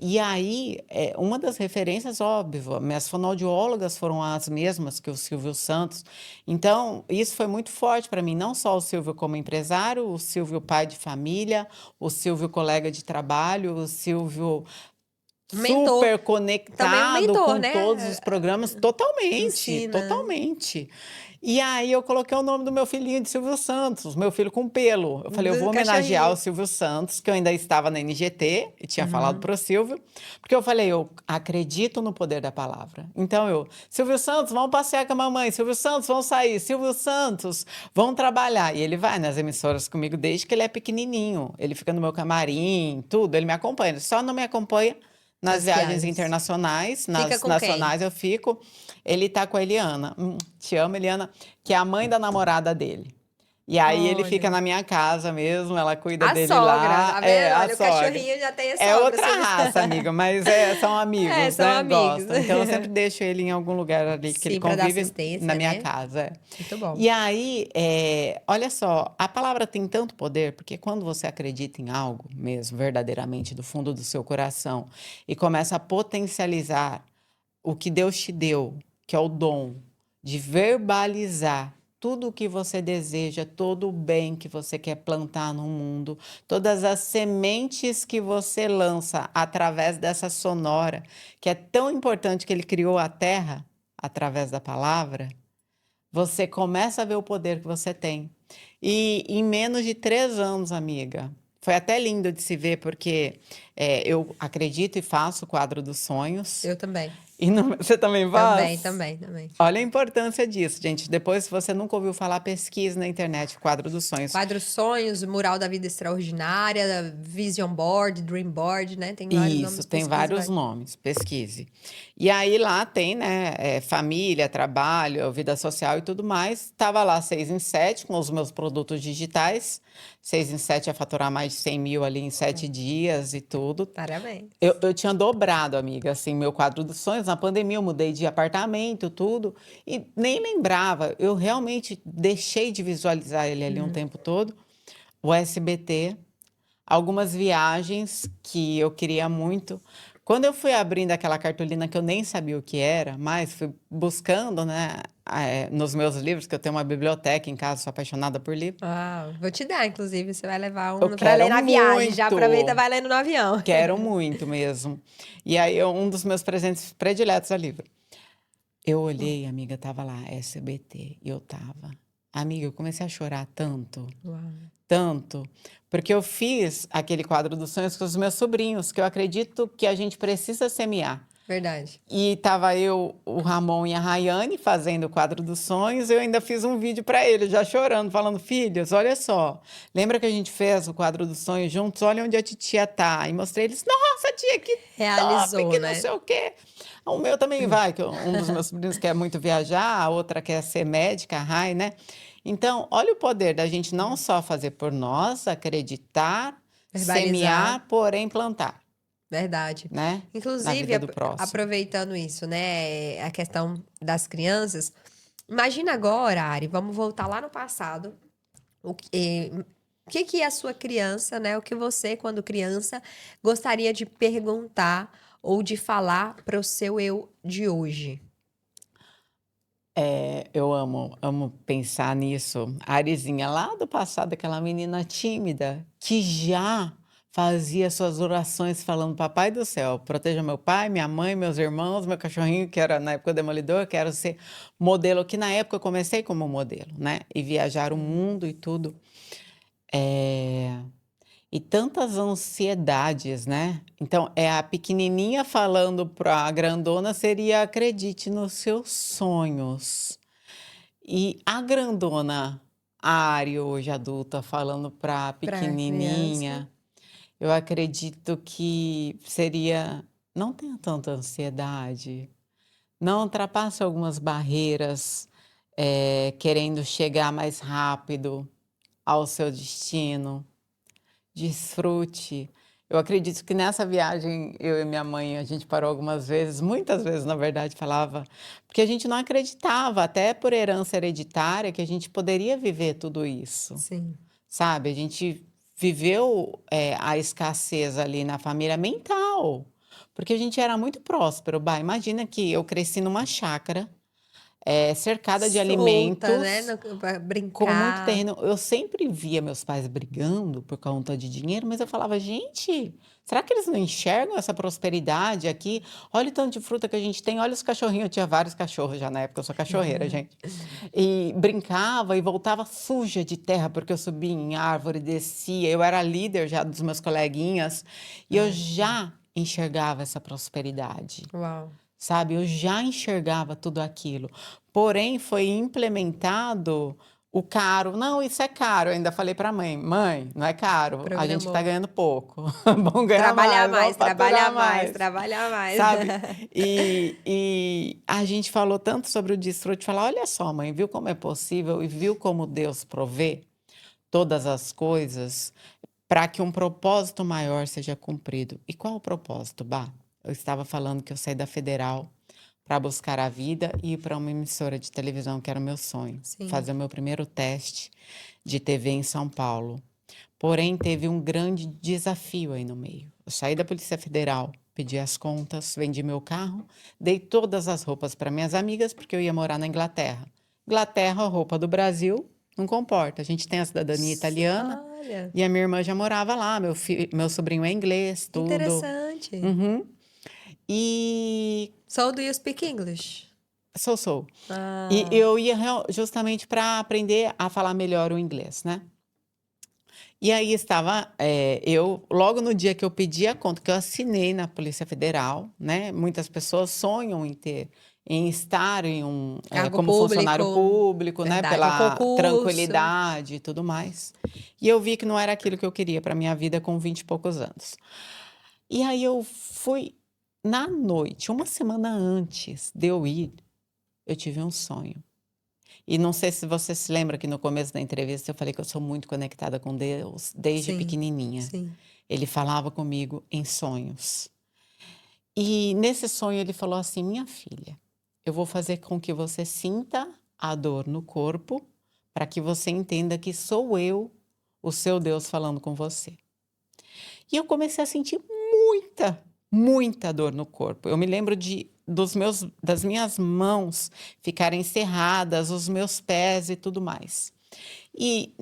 E aí, uma das referências, óbvio, minhas fonoaudiólogas foram as mesmas que o Silvio Santos. Então, isso foi muito forte para mim, não só o Silvio como empresário, o Silvio pai de família, o Silvio colega de trabalho, o Silvio Mentor. super Também um conectado mentor, com né? todos os programas, totalmente, Ensina. totalmente. E aí eu coloquei o nome do meu filhinho de Silvio Santos, meu filho com pelo. Eu falei, eu Do vou homenagear cachorrinho. o Silvio Santos, que eu ainda estava na NGT e tinha falado Uhum. pro Silvio, porque eu falei, eu acredito no poder da palavra. Então Silvio Santos, vamos passear com a mamãe, Silvio Santos, vamos sair, Silvio Santos, vamos trabalhar. E ele vai nas emissoras comigo desde que ele é pequenininho. Ele fica no meu camarim, tudo, ele me acompanha. Ele só não me acompanha nas Nas viagens viagens. internacionais, Fica nas com quem? nacionais eu fico. Ele tá com a Eliana. Te amo, Eliana, que é a mãe da namorada dele. E aí ele fica Olha. na minha casa mesmo, ela cuida A dele sogra, lá. tá É, vendo? a Olha, o sogra. cachorrinho já tem a É sogra, outra Silvio raça, amiga, mas são É, amigos, são né? amigos. Gostam. Então eu sempre deixo ele em algum lugar ali que ele Sim, para dar convive na assistência, minha né? casa. Muito bom. E aí, olha só, a palavra tem tanto poder, porque quando você acredita em algo mesmo, verdadeiramente, do fundo do seu coração, e começa a potencializar o que Deus te deu, que é o dom de verbalizar tudo o que você deseja, todo o bem que você quer plantar no mundo, todas as sementes que você lança através dessa sonora, que é tão importante que ele criou a terra através da palavra, você começa a ver o poder que você tem. E em menos de 3 anos, amiga, foi até lindo de se ver, porque eu acredito e faço o quadro dos sonhos. Eu também. E você também faz? Também. Olha a importância disso, gente. Depois, se você nunca ouviu falar, pesquise na internet o quadro dos sonhos. Quadro Sonhos, Mural da Vida Extraordinária, Vision Board, Dream Board, né? Tem vários nomes, Isso, tem pesquisa, vários vai. nomes, pesquise. E aí lá tem, né, família, trabalho, vida social e tudo mais. Estava lá 6 em 7 com os meus produtos digitais. 6 em 7 é faturar mais de 100 mil ali em 7 dias e tudo. Parabéns. Eu tinha dobrado, amiga, assim, meu quadro dos sonhos. Na pandemia eu mudei de apartamento, tudo, e nem lembrava. Eu realmente deixei de visualizar ele ali um tempo todo. O SBT, algumas viagens que eu queria muito. Quando eu fui abrindo aquela cartolina que eu nem sabia o que era, mas fui buscando, né, nos meus livros, que eu tenho uma biblioteca em casa, sou apaixonada por livro. Ah, vou te dar, inclusive, você vai levar Eu um para ler quero na viagem. Já muito. aproveita e vai lendo no avião. Quero muito mesmo. E aí, um dos meus presentes prediletos é livro. Eu olhei, amiga, tava lá, SBT, e eu tava. Amiga, eu comecei a chorar tanto, Uau. tanto, porque eu fiz aquele quadro dos sonhos com os meus sobrinhos, que eu acredito que a gente precisa semear. Verdade. E tava eu, o Ramon e a Rayane fazendo o quadro dos sonhos. Eu ainda fiz um vídeo para eles, já chorando, falando: filhos, olha só, lembra que a gente fez o quadro dos sonhos juntos? Olha onde a titia tá. E mostrei eles: nossa, tia, que top, Realizou, que né? não sei o quê. O meu também vai, que um dos meus sobrinhos quer muito viajar, a outra quer ser médica, a Rai, né? Então, olha o poder da gente não só fazer por nós, acreditar, Verbalizar. semear, porém plantar, Verdade. né? Na Inclusive, vida do próximo. aproveitando isso, né? A questão das crianças. Imagina agora, Ari, vamos voltar lá no passado. O que a sua criança, né? O que você, quando criança, gostaria de perguntar ou de falar para o seu eu de hoje? Eu amo pensar nisso. A Arizinha lá do passado, aquela menina tímida, que já fazia suas orações falando: Papai do céu, proteja meu pai, minha mãe, meus irmãos, meu cachorrinho, que era na época o Demolidor, quero ser modelo, que na época eu comecei como modelo, né? E viajar o mundo e tudo. E tantas ansiedades, né? Então, a pequenininha falando para a grandona seria: acredite nos seus sonhos. E a grandona, a Ari, hoje adulta, falando para a Para a criança. pequenininha, eu acredito que seria: não tenha tanta ansiedade, não ultrapasse algumas barreiras, querendo chegar mais rápido ao seu destino. Desfrute. Eu acredito que nessa viagem, eu e minha mãe, a gente parou algumas vezes, muitas vezes, na verdade, falava, porque a gente não acreditava, até por herança hereditária, que a gente poderia viver tudo isso, Sim. sabe? A gente viveu a escassez ali na família mental, porque a gente era muito próspero. Bah, imagina que eu cresci numa chácara, cercada de Solta, alimentos, né? Pra com muito brincar. terreno. Eu sempre via meus pais brigando por conta de dinheiro, mas eu falava, gente, será que eles não enxergam essa prosperidade aqui? Olha o tanto de fruta que a gente tem, olha os cachorrinhos. Eu tinha vários cachorros já na época, eu sou cachorreira, gente. E brincava e voltava suja de terra, porque eu subia em árvore, descia. Eu era líder já dos meus coleguinhas, e eu já enxergava essa prosperidade. Uau. Sabe, eu já enxergava tudo aquilo. Porém, foi implementado o caro. Não, isso é caro. Eu ainda falei para a mãe, mãe, não é caro. A gente está Programou. ganhando pouco. Vamos ganhar Trabalhar mais, mais, vamos faturar trabalhar mais, mais. trabalhar mais. Sabe? E a gente falou tanto sobre o desfrute. Falar, olha só, mãe, viu como é possível e viu como Deus provê todas as coisas para que um propósito maior seja cumprido. E qual o propósito, Bah? Eu estava falando que eu saí da Federal para buscar a vida e ir para uma emissora de televisão, que era o meu sonho. Sim. Fazer o meu primeiro teste de TV em São Paulo. Porém, teve um grande desafio aí no meio. Eu saí da Polícia Federal, pedi as contas, vendi meu carro, dei todas as roupas para minhas amigas, porque eu ia morar na Inglaterra. Inglaterra, a roupa do Brasil não comporta. A gente tem a cidadania italiana Olha, e a minha irmã já morava lá. Meu sobrinho é inglês, tudo. interessante. Uhum. E So do you speak English? sou. Ah, E eu ia justamente para aprender a falar melhor o inglês, né? E aí estava eu, logo no dia que eu pedi a conta, que eu assinei na Polícia Federal, né? Muitas pessoas sonham em estar cargo como funcionário público. público, né? Verdade, um Pela concurso. tranquilidade e tudo mais. E eu vi que não era aquilo que eu queria para minha vida com 20 e poucos anos. E aí eu fui na noite, uma semana antes de eu ir, eu tive um sonho. E não sei se você se lembra que no começo da entrevista eu falei que eu sou muito conectada com Deus desde Sim, pequenininha. sim. Ele falava comigo em sonhos. E nesse sonho ele falou assim: minha filha, eu vou fazer com que você sinta a dor no corpo para que você entenda que sou eu, o seu Deus, falando com você. E eu comecei a sentir muita dor no corpo. Eu me lembro das minhas mãos ficarem cerradas, os meus pés e tudo mais. E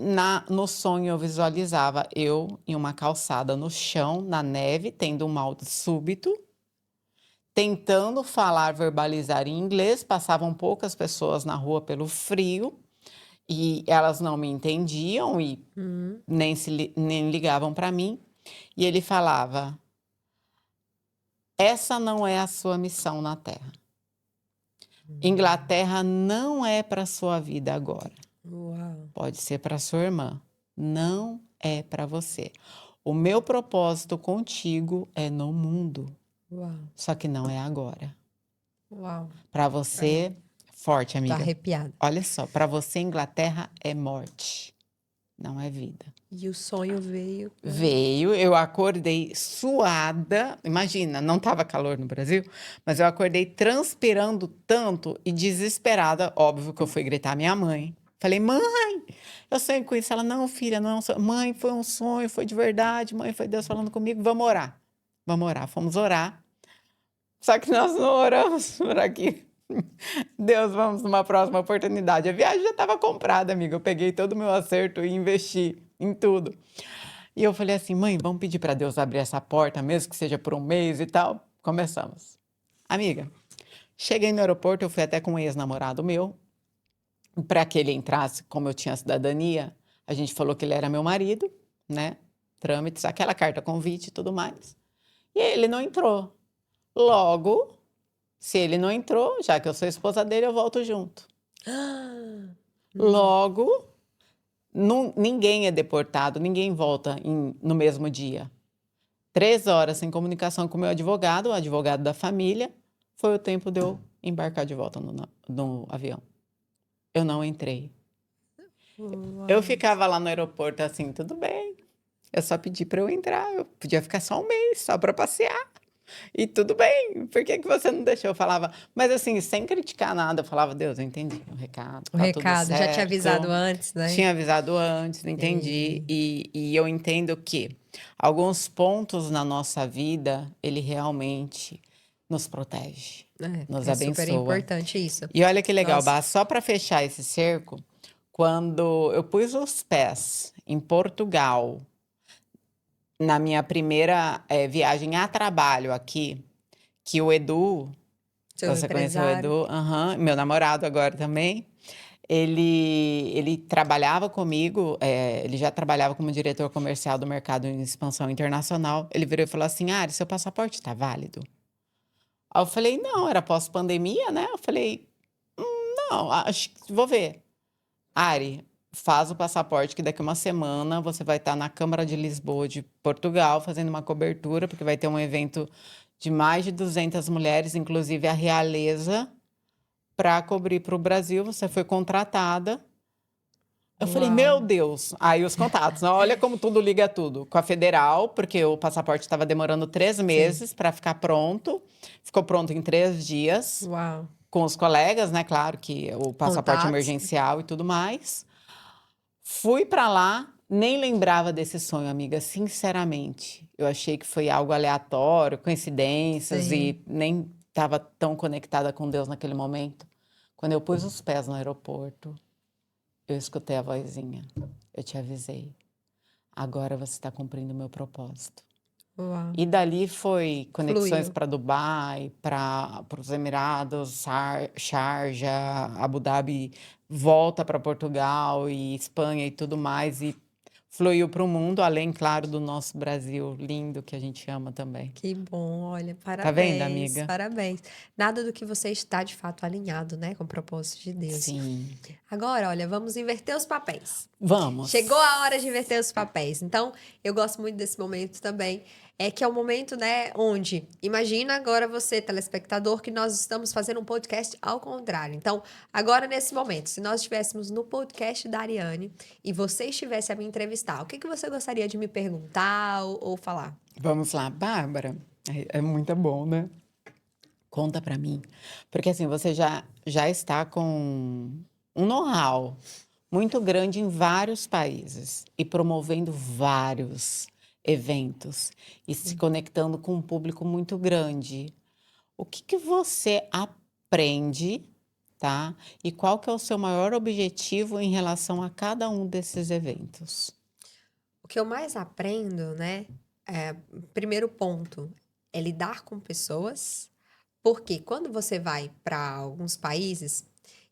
no sonho eu visualizava eu em uma calçada no chão, na neve, tendo um mal súbito, tentando falar, verbalizar em inglês. Passavam poucas pessoas na rua pelo frio e elas não me entendiam e nem ligavam para mim. E ele falava: essa não é a sua missão na Terra. Inglaterra não é para sua vida agora. Uau. Pode ser para sua irmã. Não é para você. O meu propósito contigo é no mundo. Uau. Só que não é agora. Uau. Para você, forte, Tô amiga. arrepiada. Olha só, para você, Inglaterra é morte, não é vida. E o sonho veio. Veio, eu acordei suada. Imagina, não estava calor no Brasil, mas eu acordei transpirando tanto e desesperada. Óbvio que eu fui gritar à minha mãe. Falei: mãe, eu sonhei com isso. Ela: não, filha, não é um sonho. Mãe, foi um sonho, foi de verdade. Mãe, foi Deus falando comigo. Vamos orar. Vamos orar. Fomos orar. Só que nós não oramos por aqui. Deus, vamos numa próxima oportunidade. A viagem já estava comprada, amiga. Eu peguei todo o meu acerto e investi em tudo. E eu falei assim: mãe, vamos pedir para Deus abrir essa porta, mesmo que seja por um mês e tal. Começamos. Amiga, cheguei no aeroporto, eu fui até com um ex-namorado meu, para que ele entrasse, como eu tinha cidadania. A gente falou que ele era meu marido, né? Trâmites, aquela carta convite e tudo mais. E ele não entrou. Logo, se ele não entrou, já que eu sou esposa dele, eu volto junto. Logo, ninguém é deportado, ninguém volta no mesmo dia. 3 horas sem comunicação com o meu advogado, o advogado da família, foi o tempo de eu embarcar de volta no avião. Eu não entrei. Uau. Eu ficava lá no aeroporto assim: tudo bem, eu só pedi para eu entrar, eu podia ficar só um mês, só para passear. E tudo bem, por que você não deixou? Eu falava, mas assim, sem criticar nada, eu falava: Deus, eu entendi o recado, O tá recado, tudo já tinha certo. avisado antes, né? Tinha avisado antes, entendi. E eu entendo que alguns pontos na nossa vida, ele realmente nos protege. nos é abençoa. super importante isso. E olha que legal, Nossa. Bá, só para fechar esse cerco, quando eu pus os pés em Portugal, na minha primeira viagem a trabalho aqui, que o Edu, Seu você conheceu o empresário. Edu? Aham, meu namorado agora também. Ele trabalhava comigo, ele já trabalhava como diretor comercial do mercado em expansão internacional. Ele virou e falou assim: Ari, seu passaporte está válido? Aí eu falei: não, era pós-pandemia, né? Eu falei: não, acho que vou ver. Ari, faz o passaporte que daqui uma semana você vai estar na Câmara de Lisboa de Portugal fazendo uma cobertura, porque vai ter um evento de mais de 200 mulheres, inclusive a realeza, para cobrir para o Brasil. Você foi contratada. Eu falei, meu Deus. Aí os contatos, olha como tudo liga tudo. Com a Federal, porque o passaporte estava demorando 3 meses para ficar pronto. Ficou pronto em 3 dias. Uau. Com os colegas, né? Claro que o passaporte Contatos. emergencial e tudo mais. Fui para lá, nem lembrava desse sonho, amiga, sinceramente. Eu achei que foi algo aleatório, coincidências, Sim. e nem estava tão conectada com Deus naquele momento. Quando eu pus os pés no aeroporto, eu escutei a vozinha. Eu te avisei. Agora você está cumprindo o meu propósito. Uau. E dali foi conexões Fluiu. para Dubai, para os Emirados, Sharjah, Abu Dhabi, volta para Portugal e Espanha e tudo mais. E fluiu para o mundo, além, claro, do nosso Brasil lindo, que a gente ama também. Que bom, olha, Tá vendo, parabéns, amiga? parabéns. Nada do que você está de fato alinhado, né, com o propósito de Deus. Sim. Agora, olha, vamos inverter os papéis. Vamos. Chegou a hora de inverter os papéis. Então, eu gosto muito desse momento também. Que é o momento, né, onde, imagina agora você, telespectador, que nós estamos fazendo um podcast ao contrário. Então, agora nesse momento, se nós estivéssemos no podcast da Ariane e você estivesse a me entrevistar, o que você gostaria de me perguntar ou falar? Vamos lá, Bárbara. É muito bom, né? Conta pra mim. Porque assim, você já está com um know-how muito grande em vários países e promovendo vários eventos e se conectando com um público muito grande. O que você aprende, tá? E qual que é o seu maior objetivo em relação a cada um desses eventos? O que eu mais aprendo, né, primeiro ponto, é lidar com pessoas, porque quando você vai para alguns países,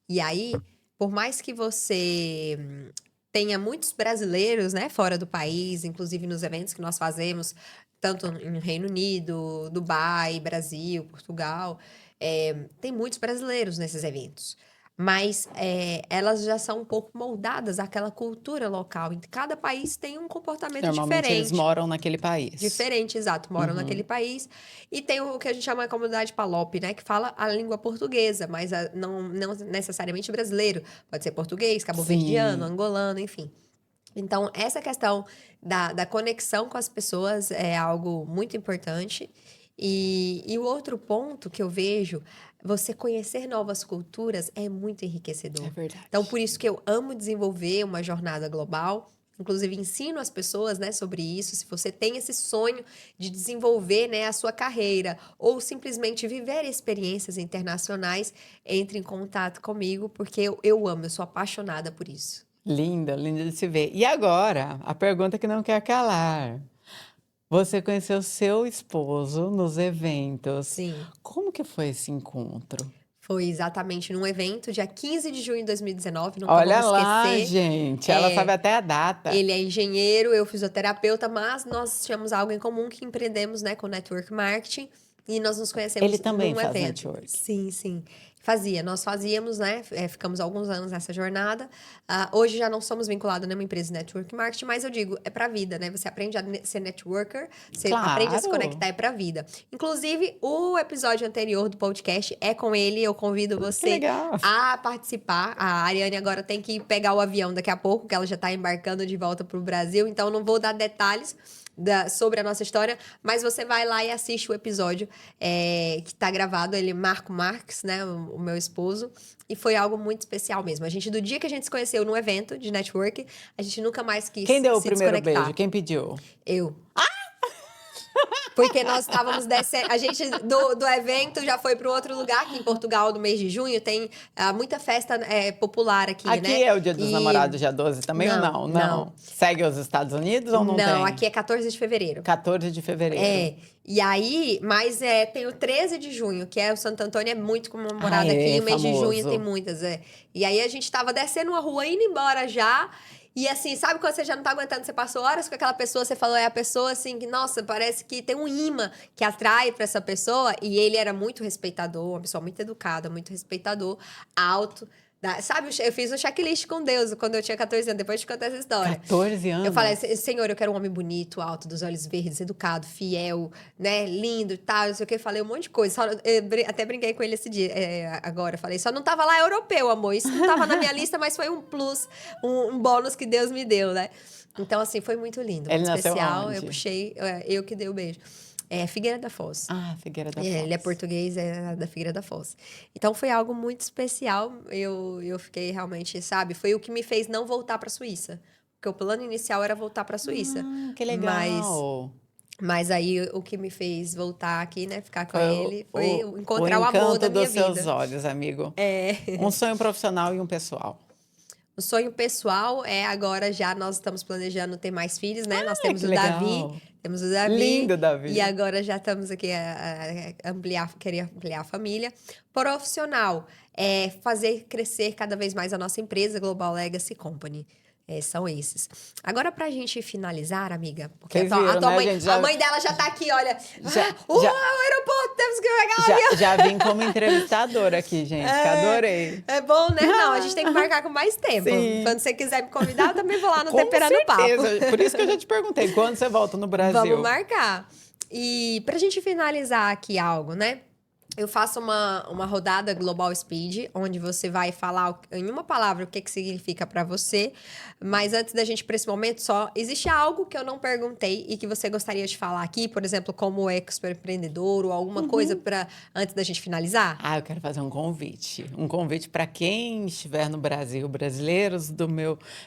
e aí, por mais que você tenha muitos brasileiros, né, fora do país, inclusive nos eventos que nós fazemos, tanto no Reino Unido, Dubai, Brasil, Portugal, tem muitos brasileiros nesses eventos. Mas elas já são um pouco moldadas àquela cultura local. Em cada país tem um comportamento Normalmente eles diferente. moram naquele país. Diferente, exato. Moram naquele país. E tem o que a gente chama de comunidade PALOP, né? Que fala a língua portuguesa, mas não necessariamente brasileiro. Pode ser português, cabo-verdiano, Sim. angolano, enfim. Então, essa questão da conexão com as pessoas é algo muito importante. E o outro ponto que eu vejo, você conhecer novas culturas é muito enriquecedor. É verdade. Então, por isso que eu amo desenvolver uma jornada global. Inclusive, ensino as pessoas, né, sobre isso. Se você tem esse sonho de desenvolver, né, a sua carreira ou simplesmente viver experiências internacionais, entre em contato comigo, porque eu amo, eu sou apaixonada por isso. Linda, linda de se ver. E agora, a pergunta que não quer calar. Você conheceu seu esposo nos eventos. Sim. Como que foi esse encontro? Foi exatamente num evento, dia 15 de junho de 2019, nunca Olha vamos lá, esquecer. gente, ela sabe até a data. Ele é engenheiro, eu fisioterapeuta, mas nós tínhamos algo em comum que empreendemos, né, com Network Marketing. E nós nos conhecemos Ele também num faz evento. network. Sim, sim. Nós fazíamos, né? Ficamos alguns anos nessa jornada. Hoje já não somos vinculados a nenhuma empresa de network marketing, mas eu digo, é pra vida, né? Você aprende a ser networker, você aprende a se Claro. conectar, é pra vida. Inclusive, o episódio anterior do podcast é com ele, eu convido Que você legal. a participar. A Ariane agora tem que pegar o avião daqui a pouco, que ela já tá embarcando de volta pro Brasil, então não vou dar detalhes sobre a nossa história, mas você vai lá e assiste o episódio que tá gravado, ele Marco Marques, né, o meu esposo, e foi algo muito especial mesmo. Do dia que a gente se conheceu num evento de network, a gente nunca mais quis Quem deu o se primeiro desconectar. beijo? Quem pediu? Eu. Porque nós estávamos descendo. A gente do evento já foi para outro lugar, aqui em Portugal, no mês de junho. Tem muita festa popular aqui, né? Aqui é o Dia dos Namorados, dia 12 também ou não? Não. Segue os Estados Unidos ou não tem? Não, aqui é 14 de fevereiro. 14 de fevereiro. E aí, mas tem o 13 de junho, que é o Santo Antônio, é muito comemorado aqui. O mês de junho tem muitas, E aí a gente tava descendo uma rua, indo embora já. E assim, sabe quando você já não tá aguentando, você passou horas com aquela pessoa, você falou, é a pessoa assim, que, nossa, parece que tem um imã que atrai pra essa pessoa. E ele era muito respeitador, uma pessoa muito educada, muito respeitador, alto. Sabe, eu fiz um checklist com Deus quando eu tinha 14 anos, depois de contar essa história. 14 anos? Eu falei, Senhor, eu quero um homem bonito, alto, dos olhos verdes, educado, fiel, né, lindo e tal, não sei o que. Falei um monte de coisa. Até brinquei com ele esse dia, agora. Falei, só não tava lá europeu, amor. Isso não tava na minha lista, mas foi um plus, um bônus que Deus me deu, né? Então, assim, foi muito lindo, muito especial. Eu puxei, eu que dei o beijo. Figueira da Foz. Figueira da Foz. Ele é português, é da Figueira da Foz. Então, foi algo muito especial. Eu fiquei realmente, sabe? Foi o que me fez não voltar para a Suíça. Porque o plano inicial era voltar para a Suíça. Que legal! Mas aí, o que me fez voltar aqui, né? Ficar com ele, foi encontrar o amor da minha vida. O encanto dos seus olhos, amigo. Um sonho profissional e um pessoal. O sonho pessoal agora já nós estamos planejando ter mais filhos, né? Nós temos o Davi. Temos o Davi. Lindo, Davi. E agora já estamos aqui querer ampliar a família. Profissional, fazer crescer cada vez mais a nossa empresa, Global Legacy Company. São esses. Agora, pra gente finalizar, amiga, porque a mãe dela já tá aqui, olha. O aeroporto, temos que pegar já vim como entrevistadora aqui, gente, que adorei. É bom, né? Não, a gente tem que marcar com mais tempo. Sim. Quando você quiser me convidar, eu também vou lá no Temperando Papo. Por isso que eu já te perguntei, quando você volta no Brasil? Vamos marcar. E pra gente finalizar aqui algo, né? Eu faço uma rodada Global Speed, onde você vai falar em uma palavra o que significa para você. Mas antes da gente ir para esse momento, existe algo que eu não perguntei e que você gostaria de falar aqui, por exemplo, como expert empreendedor ou alguma coisa antes da gente finalizar? Eu quero fazer um convite. Um convite para quem estiver no Brasil, brasileiros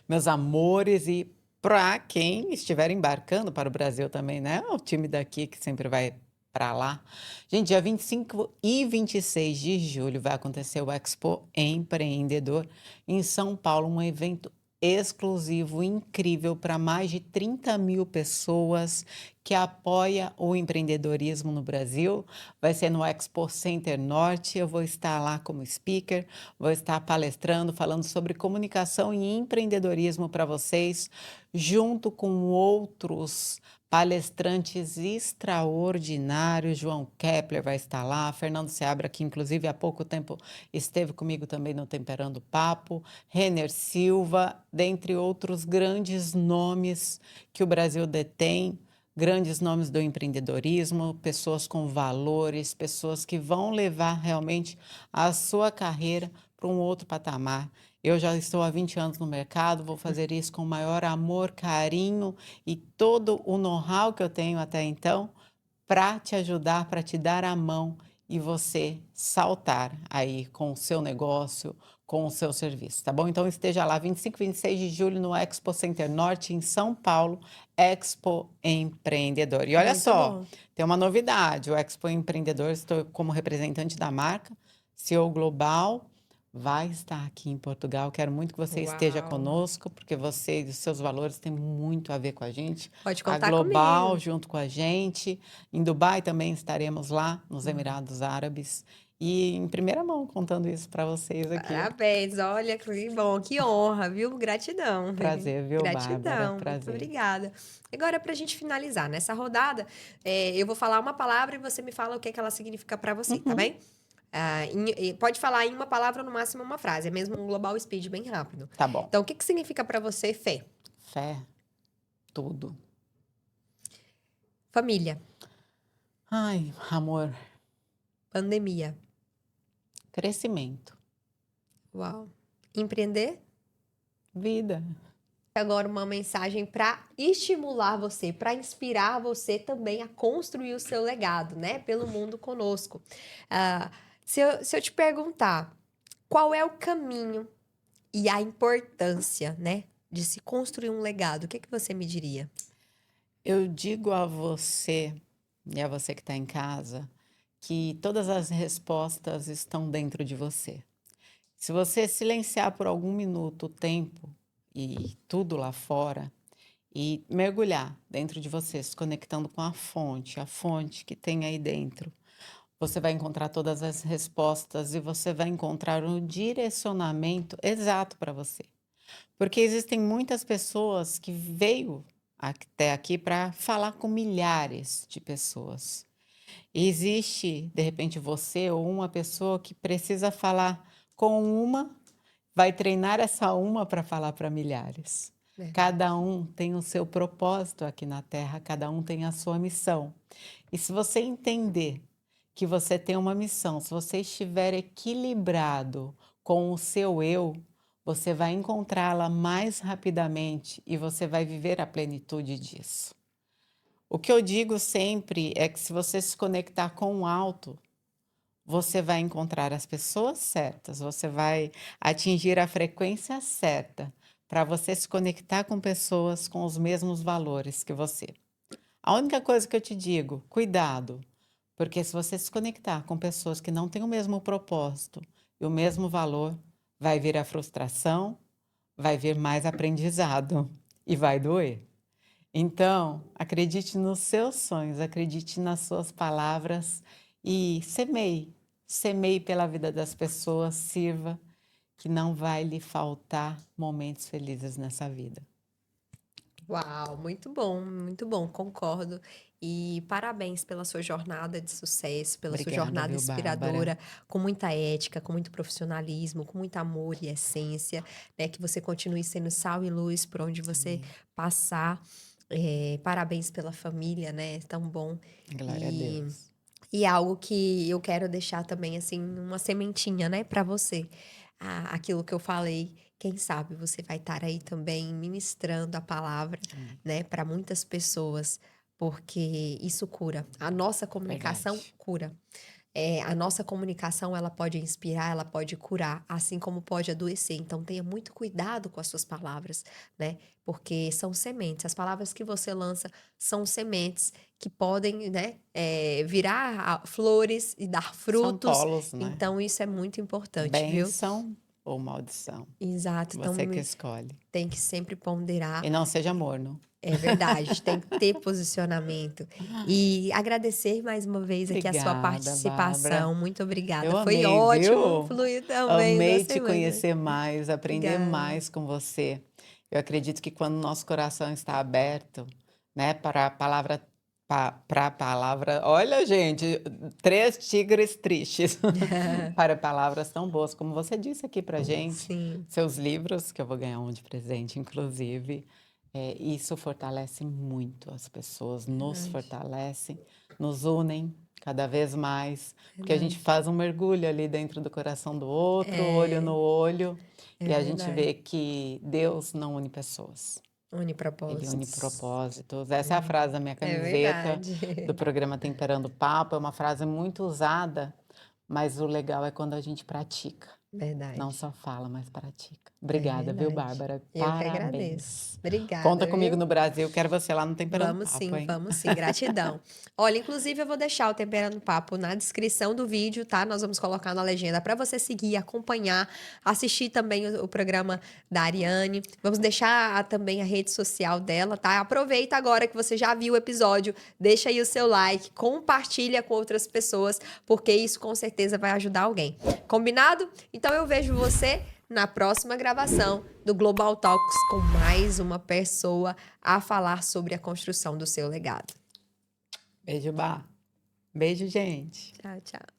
meus amores, e para quem estiver embarcando para o Brasil também, né? O time daqui que sempre vai para lá. Gente, dia 25 e 26 de julho vai acontecer o Expo Empreendedor em São Paulo, um evento exclusivo, incrível, para mais de 30 mil pessoas que apoia o empreendedorismo no Brasil. Vai ser no Expo Center Norte. Eu vou estar lá como speaker, vou estar palestrando, falando sobre comunicação e empreendedorismo para vocês, junto com outros palestrantes extraordinários. João Kepler vai estar lá, Fernando Seabra, que inclusive há pouco tempo esteve comigo também no Temperando Papo, Renner Silva, dentre outros grandes nomes que o Brasil detém, grandes nomes do empreendedorismo, pessoas com valores, pessoas que vão levar realmente a sua carreira para um outro patamar. Eu já estou há 20 anos no mercado, vou fazer isso com o maior amor, carinho e todo o know-how que eu tenho até então para te ajudar, para te dar a mão e você saltar aí com o seu negócio, com o seu serviço, tá bom? Então esteja lá, 25 e 26 de julho no Expo Center Norte, em São Paulo, Expo Empreendedor. E olha só, tem uma novidade, o Expo Empreendedor, estou como representante da marca, CEO Global, vai estar aqui em Portugal. Quero muito que você esteja conosco, porque você e os seus valores têm muito a ver com a gente. Pode contar a Global comigo. Junto com a gente. Em Dubai também estaremos lá, nos Emirados Árabes. E em primeira mão contando isso para vocês aqui. Parabéns, olha que bom, que honra, viu? Gratidão. Prazer, viu, Gratidão, Bárbara? Prazer. muito obrigada. Agora, para a gente finalizar nessa rodada, eu vou falar uma palavra e você me fala o que ela significa para você, tá bem? Pode falar em uma palavra ou no máximo uma frase. É mesmo um Global Speed bem rápido. Tá bom. Então, o que significa para você fé? Fé. Tudo. Família. Ai, amor. Pandemia. Crescimento. Uau. Empreender? Vida. Agora uma mensagem para estimular você, para inspirar você também a construir o seu legado, né? Pelo mundo conosco. Se eu te perguntar qual é o caminho e a importância, né, de se construir um legado, o que você me diria? Eu digo a você, e a você que está em casa, que todas as respostas estão dentro de você. Se você silenciar por algum minuto o tempo e tudo lá fora, e mergulhar dentro de você, se conectando com a fonte que tem aí dentro, você vai encontrar todas as respostas e você vai encontrar um direcionamento exato para você. Porque existem muitas pessoas que veio até aqui para falar com milhares de pessoas. E existe, de repente, você ou uma pessoa que precisa falar com uma, vai treinar essa uma para falar para milhares. Verdade. Cada um tem o seu propósito aqui na Terra, cada um tem a sua missão. E se você entender que você tem uma missão, se você estiver equilibrado com o seu eu, você vai encontrá-la mais rapidamente e você vai viver a plenitude disso. O que eu digo sempre é que se você se conectar com o alto, você vai encontrar as pessoas certas, você vai atingir a frequência certa para você se conectar com pessoas com os mesmos valores que você. A única coisa que eu te digo, cuidado, porque se você se conectar com pessoas que não têm o mesmo propósito e o mesmo valor, vai vir a frustração, vai vir mais aprendizado e vai doer. Então, acredite nos seus sonhos, acredite nas suas palavras e semeie. Semeie pela vida das pessoas, sirva, que não vai lhe faltar momentos felizes nessa vida. Uau, muito bom, concordo. E parabéns pela sua jornada de sucesso, pela sua Obrigada, jornada viu, inspiradora, Bárbara? com muita ética, com muito profissionalismo, com muito amor e essência, né? Que você continue sendo sal e luz por onde você passar. Parabéns pela família, né? Tão bom. Glória a E, Deus. e algo que eu quero deixar também, assim, uma sementinha, né, para você. Aquilo que eu falei, quem sabe você vai estar aí também ministrando a palavra, né, para muitas pessoas, porque isso cura. A nossa comunicação Verdade. cura. A nossa comunicação, ela pode inspirar, ela pode curar, assim como pode adoecer. Então, tenha muito cuidado com as suas palavras, né? Porque são sementes. As palavras que você lança são sementes que podem, né, virar flores e dar São frutos. polos, né? Então, isso é muito importante, viu? Bênção ou maldição. Exato. Então, Você que escolhe. tem que sempre ponderar. E não seja morno. É verdade, tem que ter posicionamento. E agradecer mais uma vez aqui a sua Obrigada, participação. Bárbara. Muito obrigada. Eu Foi amei, ótimo viu? fluir também Amei nossa te semana. conhecer mais, aprender Obrigada. mais com você. Eu acredito que quando o nosso coração está aberto, né, para a palavra, para a palavra, olha, gente, 3 tigres tristes, para palavras tão boas como você disse aqui pra gente, Sim, seus livros, que eu vou ganhar um de presente, inclusive, isso fortalece muito as pessoas, nos verdade, fortalecem, nos unem cada vez mais, porque a gente verdade. faz um mergulho ali dentro do coração do outro, olho no É, olho, é e a gente verdade. vê que Deus não une pessoas, Ele une Unipropósitos. propósitos. Essa é a frase da minha É camiseta verdade. do programa Temperando o Papo, é uma frase muito usada, mas o legal é quando a gente pratica. Não Verdade. só fala, mas pratica. É Obrigada, viu, verdade. Bárbara? Eu que agradeço. Parabéns. Obrigada, Conta comigo viu? no Brasil, quero você lá no Temperando Papo, hein? Vamos sim, gratidão. Olha, inclusive eu vou deixar o Temperando Papo na descrição do vídeo, tá? Nós vamos colocar na legenda para você seguir, acompanhar, assistir também o programa da Ariane. Vamos deixar também a rede social dela, tá? Aproveita agora que você já viu o episódio, deixa aí o seu like, compartilha com outras pessoas, porque isso com certeza vai ajudar alguém. Combinado? Então eu vejo você na próxima gravação do Global Talks com mais uma pessoa a falar sobre a construção do seu legado. Beijo, Bá. Beijo, gente. Tchau, tchau.